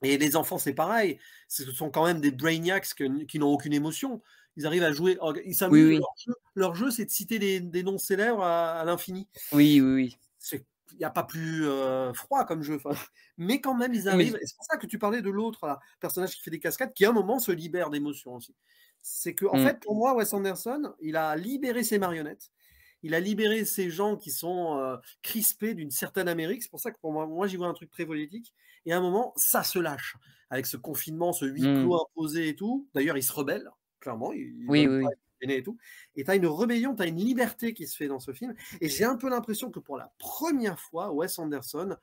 Speaker 2: Et les enfants, c'est pareil. Ce sont quand même des brainiacs qui n'ont aucune émotion. Ils arrivent à jouer, ils
Speaker 1: Oui,
Speaker 2: s'amusent.
Speaker 1: oui.
Speaker 2: Leur jeu, c'est de citer des noms célèbres à l'infini.
Speaker 1: Oui, oui, oui.
Speaker 2: Il n'y a pas plus froid comme jeu. Enfin, mais quand même, ils
Speaker 1: Non, mais
Speaker 2: arrivent. Et c'est pour ça que tu parlais de l'autre là, personnage qui fait des cascades, qui à un moment se libère d'émotions aussi. C'est que, en
Speaker 1: mmh.
Speaker 2: fait, pour moi, Wes Anderson, il a libéré ses marionnettes. Il a libéré ces gens qui sont crispés d'une certaine Amérique. C'est pour ça que pour moi j'y vois un truc très politique. Et à un moment, ça se lâche. Avec ce confinement, ce huis
Speaker 1: Mmh.
Speaker 2: clos imposé et tout. D'ailleurs, il se rebelle, clairement. Il ne
Speaker 1: Oui,
Speaker 2: veulent
Speaker 1: oui,
Speaker 2: pas
Speaker 1: oui.
Speaker 2: être gênés et tout. Et tu as une rébellion, tu as une liberté qui se fait dans ce film. Et j'ai un peu l'impression que pour la première fois, Wes Anderson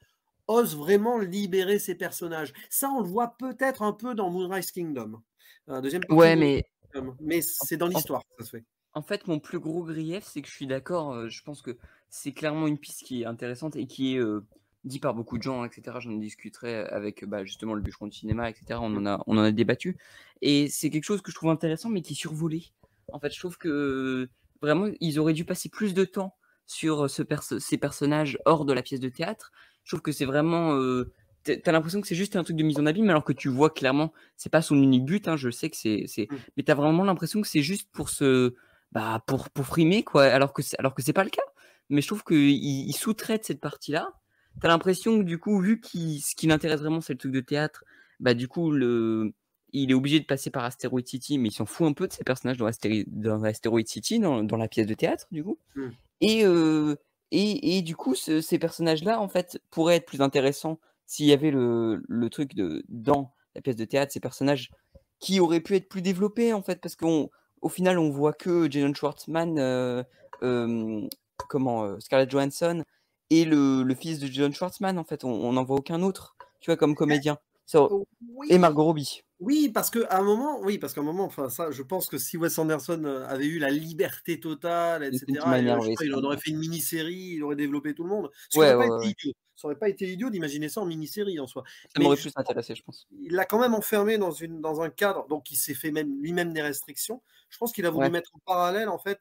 Speaker 2: ose vraiment libérer ses personnages. Ça, on le voit peut-être un peu dans Moonrise Kingdom. La deuxième partie de
Speaker 1: Ouais,
Speaker 2: Moonrise
Speaker 1: mais
Speaker 2: Kingdom. Mais
Speaker 1: en
Speaker 2: c'est dans
Speaker 1: en
Speaker 2: l'histoire que ça se fait.
Speaker 1: en fait, mon plus gros grief, c'est que je suis d'accord, je pense que c'est clairement une piste qui est intéressante et qui est, dit par beaucoup de gens et cetera. J'en discuterai avec, bah, justement le bûcheron du cinéma et cetera.
Speaker 2: Mmh.
Speaker 1: On en a débattu et c'est quelque chose que je trouve intéressant, mais qui est survolé. En fait, je trouve que vraiment, ils auraient dû passer plus de temps sur, ces personnages hors de la pièce de théâtre. Je trouve que c'est vraiment, tu as l'impression que c'est juste un truc de mise en abîme, alors que tu vois clairement, c'est pas son unique but, hein. Je sais que c'est
Speaker 2: Mmh.
Speaker 1: mais tu as vraiment l'impression que c'est juste pour se bah, pour frimer quoi, alors que c'est pas le cas. Mais je trouve qu'il sous-traite cette partie-là. Tu as l'impression que du coup, vu ce qui l'intéresse vraiment, c'est le truc de théâtre, bah, du coup, il est obligé de passer par Asteroid City, mais il s'en fout un peu de ses personnages dans Asteroid City, dans la pièce de théâtre, du coup.
Speaker 2: Mmh.
Speaker 1: Et du coup, ces personnages-là, en fait, pourraient être plus intéressants s'il y avait le truc dans la pièce de théâtre, ces personnages qui auraient pu être plus développés, en fait, parce qu'au final, on voit que Jalen Schwartzman, hem, Scarlett Johansson et le fils de Jalen Schwartzman, en fait. On n'en voit aucun autre, tu vois, comme comédien. Ça
Speaker 2: Oh,
Speaker 1: et
Speaker 2: oui!
Speaker 1: Margot Robbie.
Speaker 2: Oui, parce qu'à un moment, enfin ça, je pense que si Wes Anderson, avait eu la liberté totale et
Speaker 1: C'est une qui m'a
Speaker 2: cetera et je
Speaker 1: énervé,
Speaker 2: sais pas,
Speaker 1: ça.
Speaker 2: il en aurait fait une mini-série, il aurait développé tout le monde. Ce qui
Speaker 1: Ouais,
Speaker 2: aurait pas
Speaker 1: ouais,
Speaker 2: été
Speaker 1: ouais.
Speaker 2: idiot. Ça aurait pas été idiot d'imaginer ça en mini-série en soi.
Speaker 1: Ça
Speaker 2: Mais
Speaker 1: m'aurait plus
Speaker 2: justement,
Speaker 1: intéressé, je pense.
Speaker 2: il l'a quand même enfermé dans un cadre, donc il s'est fait même lui-même des restrictions. Je pense qu'il a voulu
Speaker 1: Ouais.
Speaker 2: mettre en parallèle en fait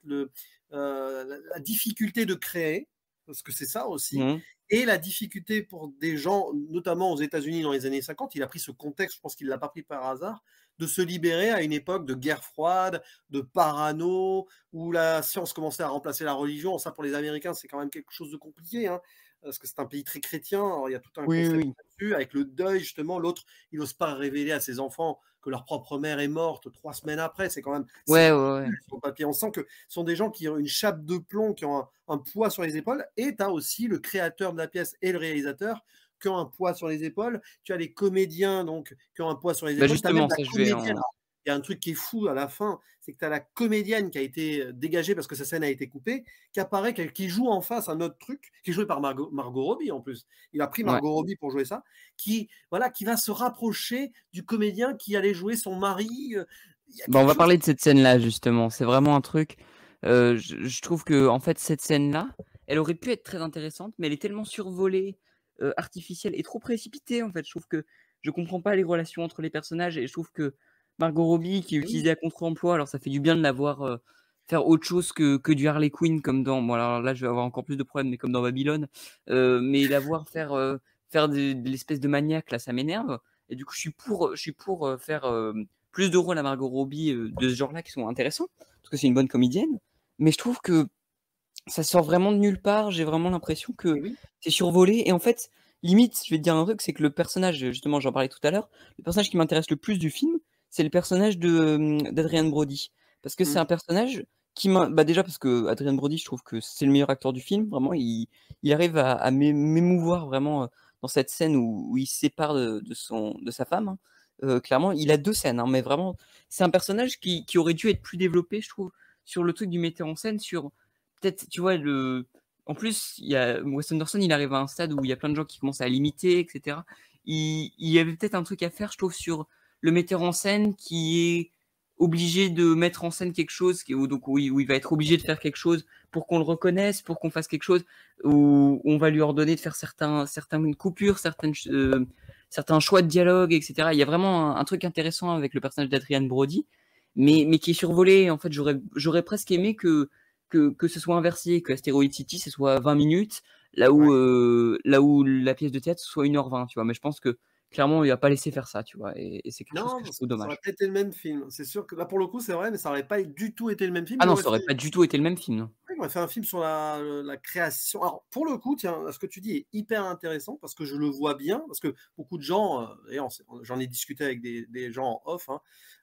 Speaker 2: la difficulté de créer, parce que c'est ça aussi,
Speaker 1: Mmh.
Speaker 2: et la difficulté pour des gens, notamment aux États-Unis dans les années 50, il a pris ce contexte, je pense qu'il ne l'a pas pris par hasard, de se libérer à une époque de guerre froide, de parano, où la science commençait à remplacer la religion. Ça, pour les Américains, c'est quand même quelque chose de compliqué, hein, parce que c'est un pays très chrétien. Alors, il y a tout un
Speaker 1: Oui, oui,
Speaker 2: concept
Speaker 1: oui.
Speaker 2: là-dessus, avec le deuil, justement. L'autre, il n'ose pas révéler à ses enfants que leur propre mère est morte 3 semaines après. C'est quand même, c'est
Speaker 1: Ouais, ouais,
Speaker 2: ridicule
Speaker 1: ouais.
Speaker 2: sur le papier. On sent que ce sont des gens qui ont une chape de plomb, qui ont un poids sur les épaules. Et tu as aussi le créateur de la pièce et le réalisateur qui ont un poids sur les épaules. Tu as les comédiens donc qui ont un poids sur les
Speaker 1: Bah,
Speaker 2: épaules. Tu as même
Speaker 1: justement,
Speaker 2: la
Speaker 1: ça, je vais
Speaker 2: comédienne.
Speaker 1: en
Speaker 2: Il y a un truc qui est fou à la fin, c'est que tu as la comédienne qui a été dégagée parce que sa scène a été coupée, qui apparaît, qui joue en face un autre truc, qui est joué par Margot Robbie en plus. Il a pris
Speaker 1: ouais.
Speaker 2: Margot Robbie pour jouer ça, voilà, qui va se rapprocher du comédien qui allait jouer son mari. Il y a
Speaker 1: Bah, on
Speaker 2: quelque
Speaker 1: va
Speaker 2: chose.
Speaker 1: parler de cette scène-là, justement. C'est vraiment un truc, je trouve que en fait, cette scène-là, elle aurait pu être très intéressante, mais elle est tellement survolée, artificielle et trop précipitée, en fait. Je trouve que je comprends pas les relations entre les personnages et je trouve que Margot Robbie, qui est
Speaker 2: Oui,
Speaker 1: utilisée à contre-emploi, alors ça fait du bien de la voir, faire autre chose que du Harley Quinn comme dans bon, alors là, je vais avoir encore plus de problèmes, mais comme dans Babylone, mais la voir faire de l'espèce de maniaque, là, ça m'énerve et du coup, je suis pour, faire, plus de rôles à Margot Robbie, de ce genre-là qui sont intéressants, parce que c'est une bonne comédienne. Mais je trouve que ça sort vraiment de nulle part. J'ai vraiment l'impression que
Speaker 2: oui.
Speaker 1: c'est survolé et en fait, limite, je vais te dire un truc, c'est que le personnage, justement, j'en parlais tout à l'heure, le personnage qui m'intéresse le plus du film, c'est le personnage d'Adrien Brody. Parce que c'est
Speaker 2: Mm.
Speaker 1: un personnage bah, déjà parce que Adrien Brody, je trouve que c'est le meilleur acteur du film. Vraiment, il arrive à m'émouvoir vraiment, dans cette scène où il se sépare de sa femme, hein. Clairement, il a 2 scènes, hein, mais vraiment, c'est un personnage qui aurait dû être plus développé, je trouve, sur le truc du metteur en scène, sur peut-être, tu vois, en plus, il y a Wes Anderson, il arrive à un stade où il y a plein de gens qui commencent à l'imiter et cetera. Il y avait peut-être un truc à faire, je trouve, sur le metteur en scène qui est obligé de mettre en scène quelque chose, où il va être obligé de faire quelque chose pour qu'on le reconnaisse, pour qu'on fasse quelque chose, où on va lui ordonner de faire certaines coupures, certains choix de dialogue, etc. Il y a vraiment un truc intéressant avec le personnage d'Adrian Brody, mais qui est survolé. En fait, j'aurais presque aimé que que ce soit inversé, que Asteroid City, ce soit 20 minutes,
Speaker 2: Ouais.
Speaker 1: là où la pièce de théâtre, ce soit 1h20, tu vois. Mais je pense que clairement, il va pas laisser faire ça, tu vois. Et c'est quelque chose
Speaker 2: Non,
Speaker 1: que je
Speaker 2: parce
Speaker 1: trouve
Speaker 2: que ça aurait
Speaker 1: dommage.
Speaker 2: pas été le même film. C'est sûr que là, pour le coup, c'est vrai, mais ça aurait pas du tout été le même film.
Speaker 1: Ah non, ça aurait pas du tout été le même film, non.
Speaker 2: Il aurait fait un film sur la création. Alors, pour le coup, tiens, ce que tu dis est hyper intéressant parce que je le vois bien, parce que beaucoup de gens, d'ailleurs, j'en ai discuté avec des gens en off,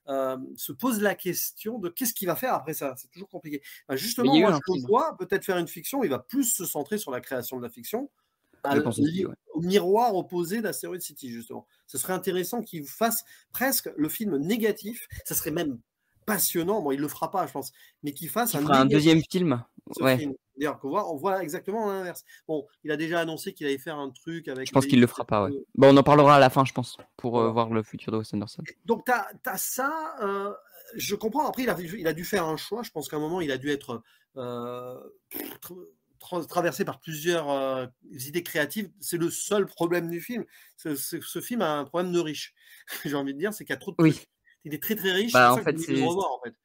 Speaker 2: hein, se posent la question de qu'est-ce qu'il va faire après ça. C'est toujours compliqué. Bah,
Speaker 1: Mais il
Speaker 2: justement,
Speaker 1: y a eu
Speaker 2: moi,
Speaker 1: un
Speaker 2: je le
Speaker 1: film,
Speaker 2: vois peut-être faire une fiction. Il va plus se centrer sur la création de la fiction,
Speaker 1: je pense aussi, ouais.
Speaker 2: au miroir opposé d'Asteroid City, justement. Ce serait intéressant qu'il fasse presque le film négatif. Ça serait même passionnant. Bon, il le fera pas, je pense, mais qu'il fasse
Speaker 1: Qui
Speaker 2: un
Speaker 1: fera un
Speaker 2: négatif
Speaker 1: deuxième film,
Speaker 2: ce
Speaker 1: ouais.
Speaker 2: film. D'ailleurs, on voit exactement l'inverse. Bon, il a déjà annoncé qu'il allait faire un truc
Speaker 1: Je
Speaker 2: avec
Speaker 1: pense qu'il
Speaker 2: les.
Speaker 1: le fera pas, ouais. Bon, on en parlera à la fin, je pense, pour
Speaker 2: Voilà.
Speaker 1: voir le futur de Wes Anderson.
Speaker 2: Donc, tu as ça. Je comprends. Après, il a dû faire un choix. Je pense qu'à un moment, il a dû être euh, traversé par plusieurs idées créatives. C'est le seul problème du film. Ce film a un problème de riche. J'ai envie de dire, c'est qu'il y a trop de
Speaker 1: Oui,
Speaker 2: trucs. Il est très très riche. C'est
Speaker 1: bah
Speaker 2: pour
Speaker 1: en
Speaker 2: ça que j'ai
Speaker 1: fait,
Speaker 2: envie de le revoir, en fait.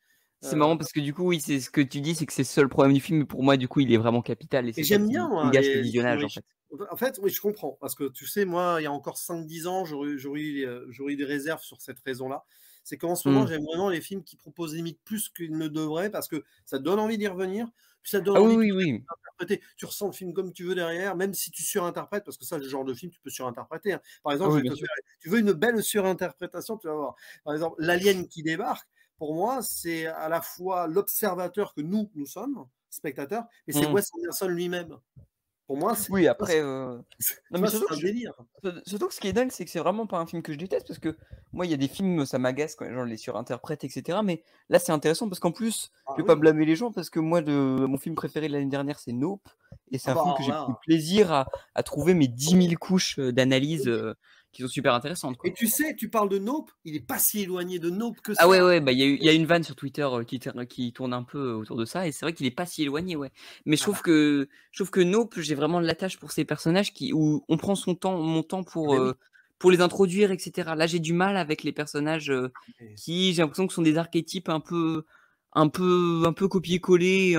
Speaker 1: c'est marrant parce que du coup, oui, c'est ce que tu dis, c'est que c'est le seul problème du film, mais pour moi, du coup, il est vraiment capital et
Speaker 2: Et
Speaker 1: c'est ça
Speaker 2: j'aime bien,
Speaker 1: qui me
Speaker 2: moi,
Speaker 1: gâche le
Speaker 2: les films
Speaker 1: visionnage, en
Speaker 2: riches.
Speaker 1: fait.
Speaker 2: En fait, oui, je comprends. Parce que tu sais, moi, il y a encore 5-10 ans, j'aurais eu des réserves sur cette raison-là. C'est qu'en ce moment,
Speaker 1: Mmh.
Speaker 2: j'aime vraiment les films qui proposent limite plus qu'ils ne devraient, parce que ça donne envie d'y revenir, puis ça donne
Speaker 1: Ah
Speaker 2: envie
Speaker 1: oui, oui,
Speaker 2: peut-être
Speaker 1: oui.
Speaker 2: d'interpréter. Tu ressens le film comme tu veux derrière, même si tu surinterprètes, parce que ça, ce genre de film, tu peux surinterpréter, hein. Par
Speaker 1: Ah
Speaker 2: exemple, je
Speaker 1: oui,
Speaker 2: vais
Speaker 1: bien
Speaker 2: te
Speaker 1: sûr.
Speaker 2: faire, tu veux une belle surinterprétation, tu vas voir. Par exemple, l'alien qui débarque, pour moi, c'est à la fois l'observateur que nous sommes, spectateurs, mais c'est
Speaker 1: Mmh.
Speaker 2: Wes Anderson lui-même. Pour moi,
Speaker 1: Oui,
Speaker 2: tu vois,
Speaker 1: après, non,
Speaker 2: tu
Speaker 1: mais
Speaker 2: vois, c'est un délire.
Speaker 1: surtout que ce qui est dingue, c'est que c'est vraiment pas un film que je déteste parce que moi, il y a des films, ça m'agace quand les gens les surinterprètent, et cetera. Mais là, c'est intéressant parce qu'en plus,
Speaker 2: Ah
Speaker 1: je vais pas
Speaker 2: oui.
Speaker 1: blâmer les gens parce que moi, mon film préféré de l'année dernière, c'est Nope. Et c'est
Speaker 2: Ah
Speaker 1: un
Speaker 2: bah
Speaker 1: film que
Speaker 2: alors
Speaker 1: j'ai pris
Speaker 2: là,
Speaker 1: plaisir à trouver mes 10 000 couches d'analyse
Speaker 2: oui.
Speaker 1: qui sont super intéressantes,
Speaker 2: Et
Speaker 1: quoi.
Speaker 2: tu sais, tu parles de Nope, il est pas si éloigné de Nope que
Speaker 1: Ah ouais,
Speaker 2: ça.
Speaker 1: ouais, bah, il y a une vanne sur Twitter, qui tourne un peu autour de ça et c'est vrai qu'il est pas si éloigné, ouais. Mais
Speaker 2: Ah bah,
Speaker 1: je trouve que Nope, j'ai vraiment de l'attache pour ces personnages où on prend mon temps
Speaker 2: beh oui.
Speaker 1: pour les introduire et cetera. Là, j'ai du mal avec les personnages,
Speaker 2: Mais
Speaker 1: qui, j'ai l'impression que sont des archétypes un peu copier-coller,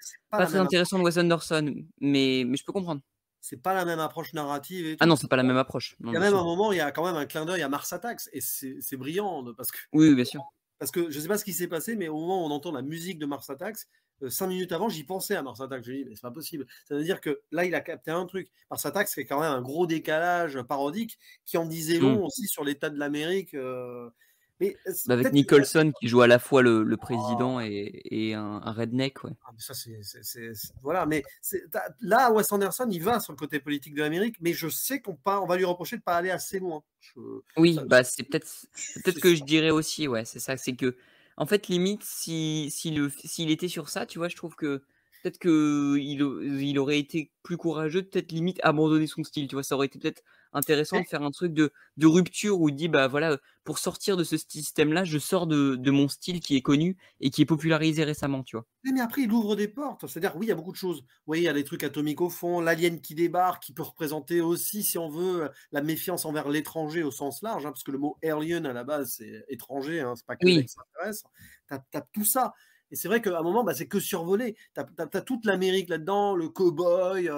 Speaker 2: c'est pas
Speaker 1: pas
Speaker 2: la
Speaker 1: très
Speaker 2: même
Speaker 1: intéressants de
Speaker 2: approche.
Speaker 1: Wes Anderson, mais je peux comprendre.
Speaker 2: C'est pas la même approche narrative et
Speaker 1: Ah
Speaker 2: tout.
Speaker 1: non, c'est pas la même approche.
Speaker 2: Il
Speaker 1: Non,
Speaker 2: y a
Speaker 1: bien
Speaker 2: même un
Speaker 1: sûr.
Speaker 2: moment, il y a quand même un clin d'œil à Mars Attacks et c'est brillant
Speaker 1: Oui, oui, bien sûr.
Speaker 2: parce que je sais pas ce qui s'est passé, mais au moment où on entend la musique de Mars Attacks, 5 minutes avant, j'y pensais à Mars Attacks. Je me dis: «Mais c'est pas possible». Ça veut dire que là, il a capté un truc. Mars Attacks, c'est quand même un gros décalage parodique qui en disait
Speaker 1: Mmh.
Speaker 2: long aussi sur l'état de l'Amérique, mais
Speaker 1: Bah, avec
Speaker 2: peut-être que là
Speaker 1: Nicholson qui joue à la fois le président et un redneck, ouais.
Speaker 2: ah, mais ça, voilà, mais là, Wes Anderson, il va sur le côté politique de l'Amérique, mais je sais on va lui reprocher de pas aller assez loin.
Speaker 1: Oui, bah, c'est peut-être
Speaker 2: C'est
Speaker 1: ce que je
Speaker 2: sûr.
Speaker 1: dirais aussi, ouais, c'est ça. C'est que, en fait, limite, s'il était sur ça, tu vois, je trouve que peut-être il aurait été plus courageux, peut-être limite abandonner son style, tu vois? Ça aurait été peut-être intéressant
Speaker 2: Mais
Speaker 1: de faire un truc de rupture où il dit: «Bah, voilà, pour sortir de ce système-là, je sors de mon style qui est connu et qui est popularisé récemment», tu vois?
Speaker 2: oui, mais après, il ouvre des portes. C'est-à-dire, oui, il y a beaucoup de choses. Oui, il y a des trucs atomiques au fond, l'alien qui débarque, qui peut représenter aussi, si on veut, la méfiance envers l'étranger au sens large, hein, parce que le mot alien, à la base, c'est étranger, hein, c'est pas que
Speaker 1: Oui.
Speaker 2: l'extraterrestre. Tu as tout ça. Et c'est vrai qu'à un moment, bah, c'est que survolé. Tu as toute l'Amérique là-dedans, le cow-boy,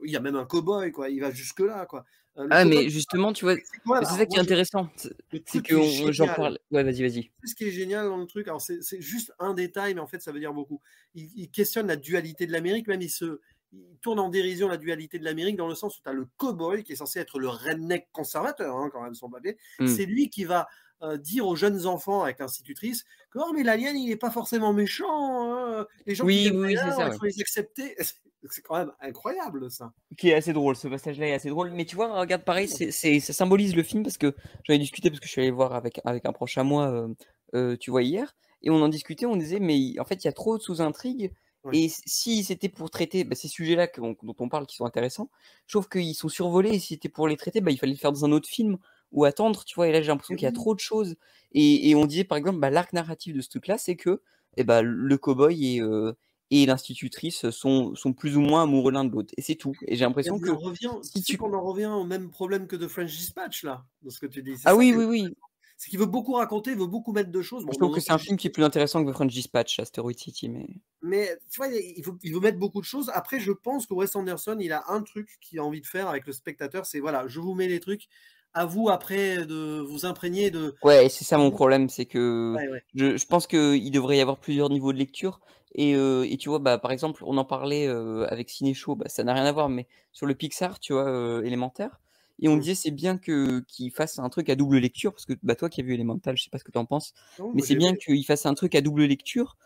Speaker 2: il y a même un cow-boy, quoi. Il va jusque-là, quoi. Le
Speaker 1: Ah,
Speaker 2: cow-boy,
Speaker 1: mais justement, tu vois,
Speaker 2: c'est quoi,
Speaker 1: mais c'est
Speaker 2: alors,
Speaker 1: ça qui est intéressant,
Speaker 2: le
Speaker 1: c'est
Speaker 2: truc qui est
Speaker 1: j'en
Speaker 2: génial,
Speaker 1: parle, ouais, vas-y, vas-y.
Speaker 2: ce qui est génial dans le truc, alors c'est juste un détail, mais en fait, ça veut dire beaucoup. Il questionne la dualité de l'Amérique, même il tourne en dérision la dualité de l'Amérique dans le sens où tu as le cow-boy qui est censé être le redneck conservateur, hein, quand même, son papier.
Speaker 1: Mmh.
Speaker 2: C'est lui qui va dire aux jeunes enfants avec l'institutrice que oh, mais l'alien, il n'est pas forcément méchant, hein. Les gens qui
Speaker 1: Oui,
Speaker 2: viennent
Speaker 1: oui, oui, c'est
Speaker 2: d'ailleurs,
Speaker 1: ça,
Speaker 2: il
Speaker 1: ouais.
Speaker 2: faut les accepter. C'est quand même incroyable, ça.
Speaker 1: Qui est assez drôle, ce passage-là est assez drôle. Mais tu vois, regarde, pareil, ça symbolise le film parce que j'en ai discuté parce que je suis allé le voir avec un proche à moi, tu vois, hier. Et on en discutait, on disait, mais en fait, il y a trop de sous-intrigues.
Speaker 2: Ouais.
Speaker 1: Et si c'était pour traiter bah, ces sujets-là dont on parle qui sont intéressants, je trouve qu'ils sont survolés. Et si c'était pour les traiter, bah, il fallait le faire dans un autre film ou attendre, tu vois. Et là, j'ai l'impression
Speaker 2: Et
Speaker 1: qu'il y a
Speaker 2: oui,
Speaker 1: trop de choses. Et on disait, par exemple, bah, l'arc narratif de ce truc-là, c'est que eh bah, le cow-boy et l'institutrice sont plus ou moins amoureux l'un de l'autre et c'est tout et j'ai l'impression
Speaker 2: mais on
Speaker 1: que
Speaker 2: revient, tu
Speaker 1: si
Speaker 2: sais
Speaker 1: tu
Speaker 2: qu'on en revient au même problème que de French Dispatch, là, dans ce que tu dis. C'est
Speaker 1: ah
Speaker 2: ça
Speaker 1: oui,
Speaker 2: qui est
Speaker 1: oui, oui,
Speaker 2: c'est qu'il veut beaucoup raconter, il veut beaucoup mettre de choses. Bon,
Speaker 1: Je trouve
Speaker 2: dans
Speaker 1: que c'est un
Speaker 2: Asteroid
Speaker 1: film qui est plus intéressant que The French Dispatch, Asteroid City, mais
Speaker 2: mais tu vois, il veut mettre beaucoup de choses. Après, je pense que Wes Anderson, il a un truc qu'il a envie de faire avec le spectateur, c'est voilà, je vous mets les trucs, à vous après de vous imprégner de
Speaker 1: ouais, et c'est ça mon problème, c'est que
Speaker 2: ouais, ouais.
Speaker 1: je pense qu'il devrait y avoir plusieurs niveaux de lecture et tu vois, bah, par exemple, on en parlait, avec Ciné Show, bah, ça n'a rien à voir, mais sur le Pixar, tu vois, Élémentaire et on
Speaker 2: Mmh.
Speaker 1: disait: «C'est bien que qu'il fasse un truc à double lecture» parce que, bah, toi qui as vu Élémental, je sais pas ce que tu en penses,
Speaker 2: Non,
Speaker 1: mais
Speaker 2: moi
Speaker 1: c'est
Speaker 2: j'ai aimé.
Speaker 1: bien qu'il fasse un truc à double lecture,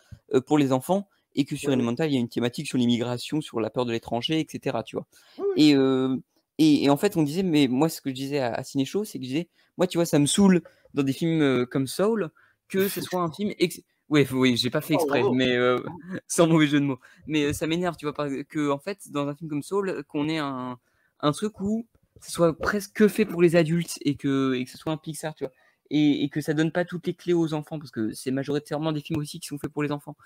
Speaker 1: pour les enfants et que sur
Speaker 2: Ouais, ouais.
Speaker 1: Élémental, il y a une thématique sur l'immigration, sur la peur de l'étranger et cetera, tu vois?
Speaker 2: Oui, oui.
Speaker 1: Et en fait, on disait mais moi, ce que je disais à Ciné Show, c'est que je disais: «Moi, tu vois, ça me saoule dans des films, comme Soul, que ce soit un film ouais, oui, j'ai pas fait
Speaker 2: Oh
Speaker 1: exprès,
Speaker 2: bravo!
Speaker 1: mais sans mauvais jeu de mots. Mais ça m'énerve, tu vois? En fait, dans un film comme Soul, qu'on ait un truc où ce soit presque que fait pour les adultes et que ce soit un Pixar, tu vois? Et que ça donne pas toutes les clés aux enfants parce que c'est majoritairement des films aussi qui sont faits pour les enfants.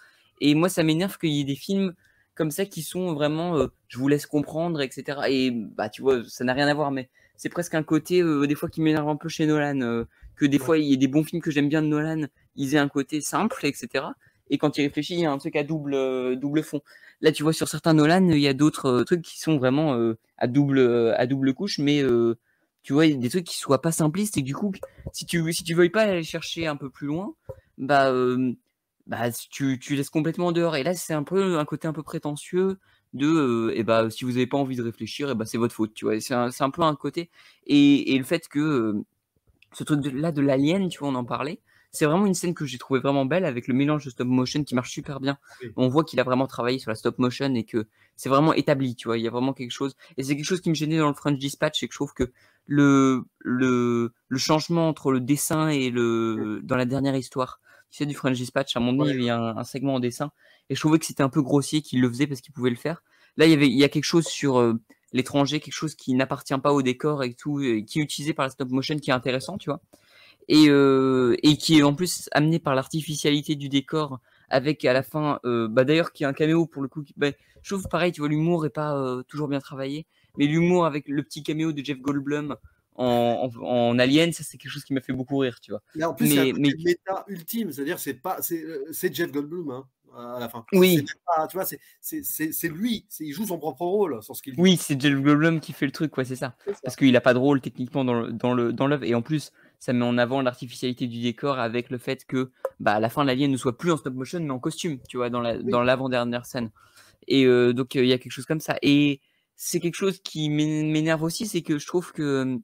Speaker 1: Et moi, ça m'énerve qu'il y ait des films comme ça qui sont vraiment, je vous laisse comprendre et cetera et bah, tu vois, ça n'a rien à voir, mais c'est presque un côté, des fois qui m'énerve un peu chez Nolan, que des
Speaker 2: Ouais.
Speaker 1: fois il y a des bons films que j'aime bien de Nolan, ils aient un côté simple et cetera et quand il réfléchit, il y a un truc à double fond. Là, tu vois, sur certains Nolan, il y a d'autres, trucs qui sont vraiment, à double couche, mais tu vois, il y a des trucs qui soient pas simplistes et que du coup, si tu veuilles pas aller chercher un peu plus loin, bah, bah, tu laisses complètement en dehors et là, c'est un peu un côté un peu prétentieux de, et bah, si vous avez pas envie de réfléchir et bah, c'est votre faute, tu vois? Et c'est un peu un côté et le fait que, ce truc de l'alien, tu vois, on en parlait. C'est vraiment une scène que j'ai trouvé vraiment belle avec le mélange de stop motion qui marche super bien.
Speaker 2: Oui.
Speaker 1: On voit qu'il a vraiment travaillé sur la stop motion et que c'est vraiment établi, tu vois. Il y a vraiment quelque chose et c'est quelque chose qui me gênait dans le French Dispatch, c'est que je trouve que le changement entre le dessin et
Speaker 2: Mmh.
Speaker 1: dans la dernière histoire, tu sais, du French Dispatch, à un moment donné,
Speaker 2: Ouais,
Speaker 1: il y a un segment en dessin et je trouvais que c'était un peu grossier qu'il le faisait parce qu'il pouvait le faire. Là, il y a quelque chose sur, l'étranger, quelque chose qui n'appartient pas au décor et tout, qui est utilisé par la stop motion qui est intéressant, tu vois? Et qui est en plus amené par l'artificialité du décor avec à la fin, bah, d'ailleurs qui est un caméo pour le coup bah, je trouve pareil, tu vois, l'humour est pas, toujours bien travaillé, mais l'humour avec le petit caméo de Jeff Goldblum en Alien, ça c'est quelque chose qui m'a fait beaucoup rire, tu vois?
Speaker 2: mais en plus, il y a un
Speaker 1: Mais
Speaker 2: côté méta ultime, c'est-à-dire c'est pas c'est Jeff Goldblum, hein, à la fin. C'est
Speaker 1: oui,
Speaker 2: même pas tu vois, c'est lui, il joue son propre rôle sur ce qu'il dit.
Speaker 1: oui, c'est Jeff Goldblum qui fait le truc, ouais, c'est ça.
Speaker 2: C'est ça.
Speaker 1: Parce qu'il a pas de rôle techniquement dans l'œuvre et en plus, ça met en avant l'artificialité du décor avec le fait que, bah, à la fin, l'alien ne soit plus en stop motion, mais en costume, tu vois?
Speaker 2: Oui.
Speaker 1: Dans l'avant-dernière scène et donc il y a quelque chose comme ça et c'est quelque chose qui m'énerve aussi, c'est que je trouve que,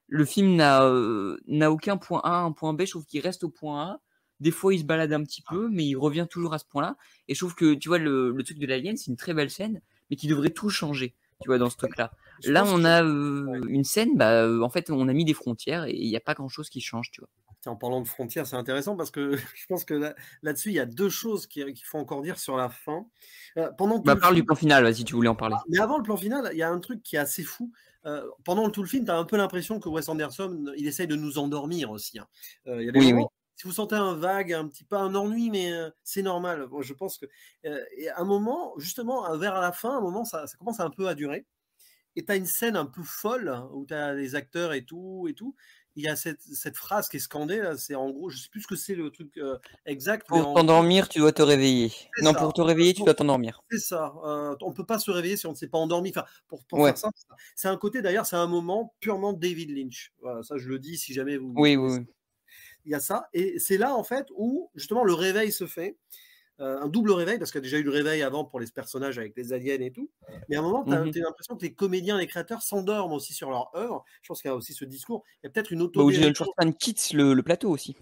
Speaker 1: le film n'a aucun point A, un point B. Je trouve qu'il reste au point A. Des fois, il se balade un petit peu, mais il revient toujours à ce point-là et je trouve que, tu vois, le truc de l'alien, c'est une très belle scène, mais qui devrait tout changer, tu vois, dans ce truc-là.
Speaker 2: Je
Speaker 1: Là,
Speaker 2: pense
Speaker 1: on
Speaker 2: qu'il
Speaker 1: a,
Speaker 2: ouais.
Speaker 1: une scène, bah, en fait, on a mis des frontières et il y a pas grand-chose qui change, tu vois?
Speaker 2: Tiens, en parlant de frontières, c'est intéressant parce que je pense que là-dessus, il y a 2 choses qu'il faut encore dire sur la fin. Pendant tout
Speaker 1: Bah,
Speaker 2: le
Speaker 1: parle du
Speaker 2: film
Speaker 1: plan final, vas-y, tu voulais en parler.
Speaker 2: mais avant le plan final, il y a un truc qui est assez fou. Pendant tout le film, tu as un peu l'impression que Wes Anderson, il essaye de nous endormir aussi, hein. Il y a des
Speaker 1: Oui, oui.
Speaker 2: moments, si vous sentez un vague, un petit pas un ennui, mais c'est normal. Moi, je pense que, et à un moment, justement, vers la fin, à un moment, ça commence un peu à durer et tu as une scène un peu folle où tu as les acteurs et tout. Il y a cette phrase qui est scandée là, c'est en gros, je sais plus ce que c'est le truc, exact, mais
Speaker 1: Pour
Speaker 2: en gros
Speaker 1: t'endormir, tu dois te réveiller.
Speaker 2: c'est
Speaker 1: Non,
Speaker 2: ça,
Speaker 1: pour te réveiller, tu
Speaker 2: donc
Speaker 1: dois t'endormir.
Speaker 2: c'est ça, on peut pas se réveiller si on ne s'est pas endormi. Enfin, pour faire
Speaker 1: Ouais.
Speaker 2: simple, c'est un côté d'ailleurs, c'est un moment purement David Lynch. Voilà, ça je le dis si jamais vous
Speaker 1: Oui, oui,
Speaker 2: connaissez.
Speaker 1: oui.
Speaker 2: Il y a ça et c'est là en fait où justement le réveil se fait, un double réveil parce qu'il y a déjà eu le réveil avant pour les personnages avec les aliens et tout. Mais à un moment, tu as
Speaker 1: Mmh.
Speaker 2: l'impression que les comédiens, les créateurs s'endorment aussi sur leur œuvre. Je pense qu'il y a aussi ce discours. Il y a peut-être une
Speaker 1: Bah, où Jason
Speaker 2: autodérision.
Speaker 1: Schwartzman quitte le plateau aussi,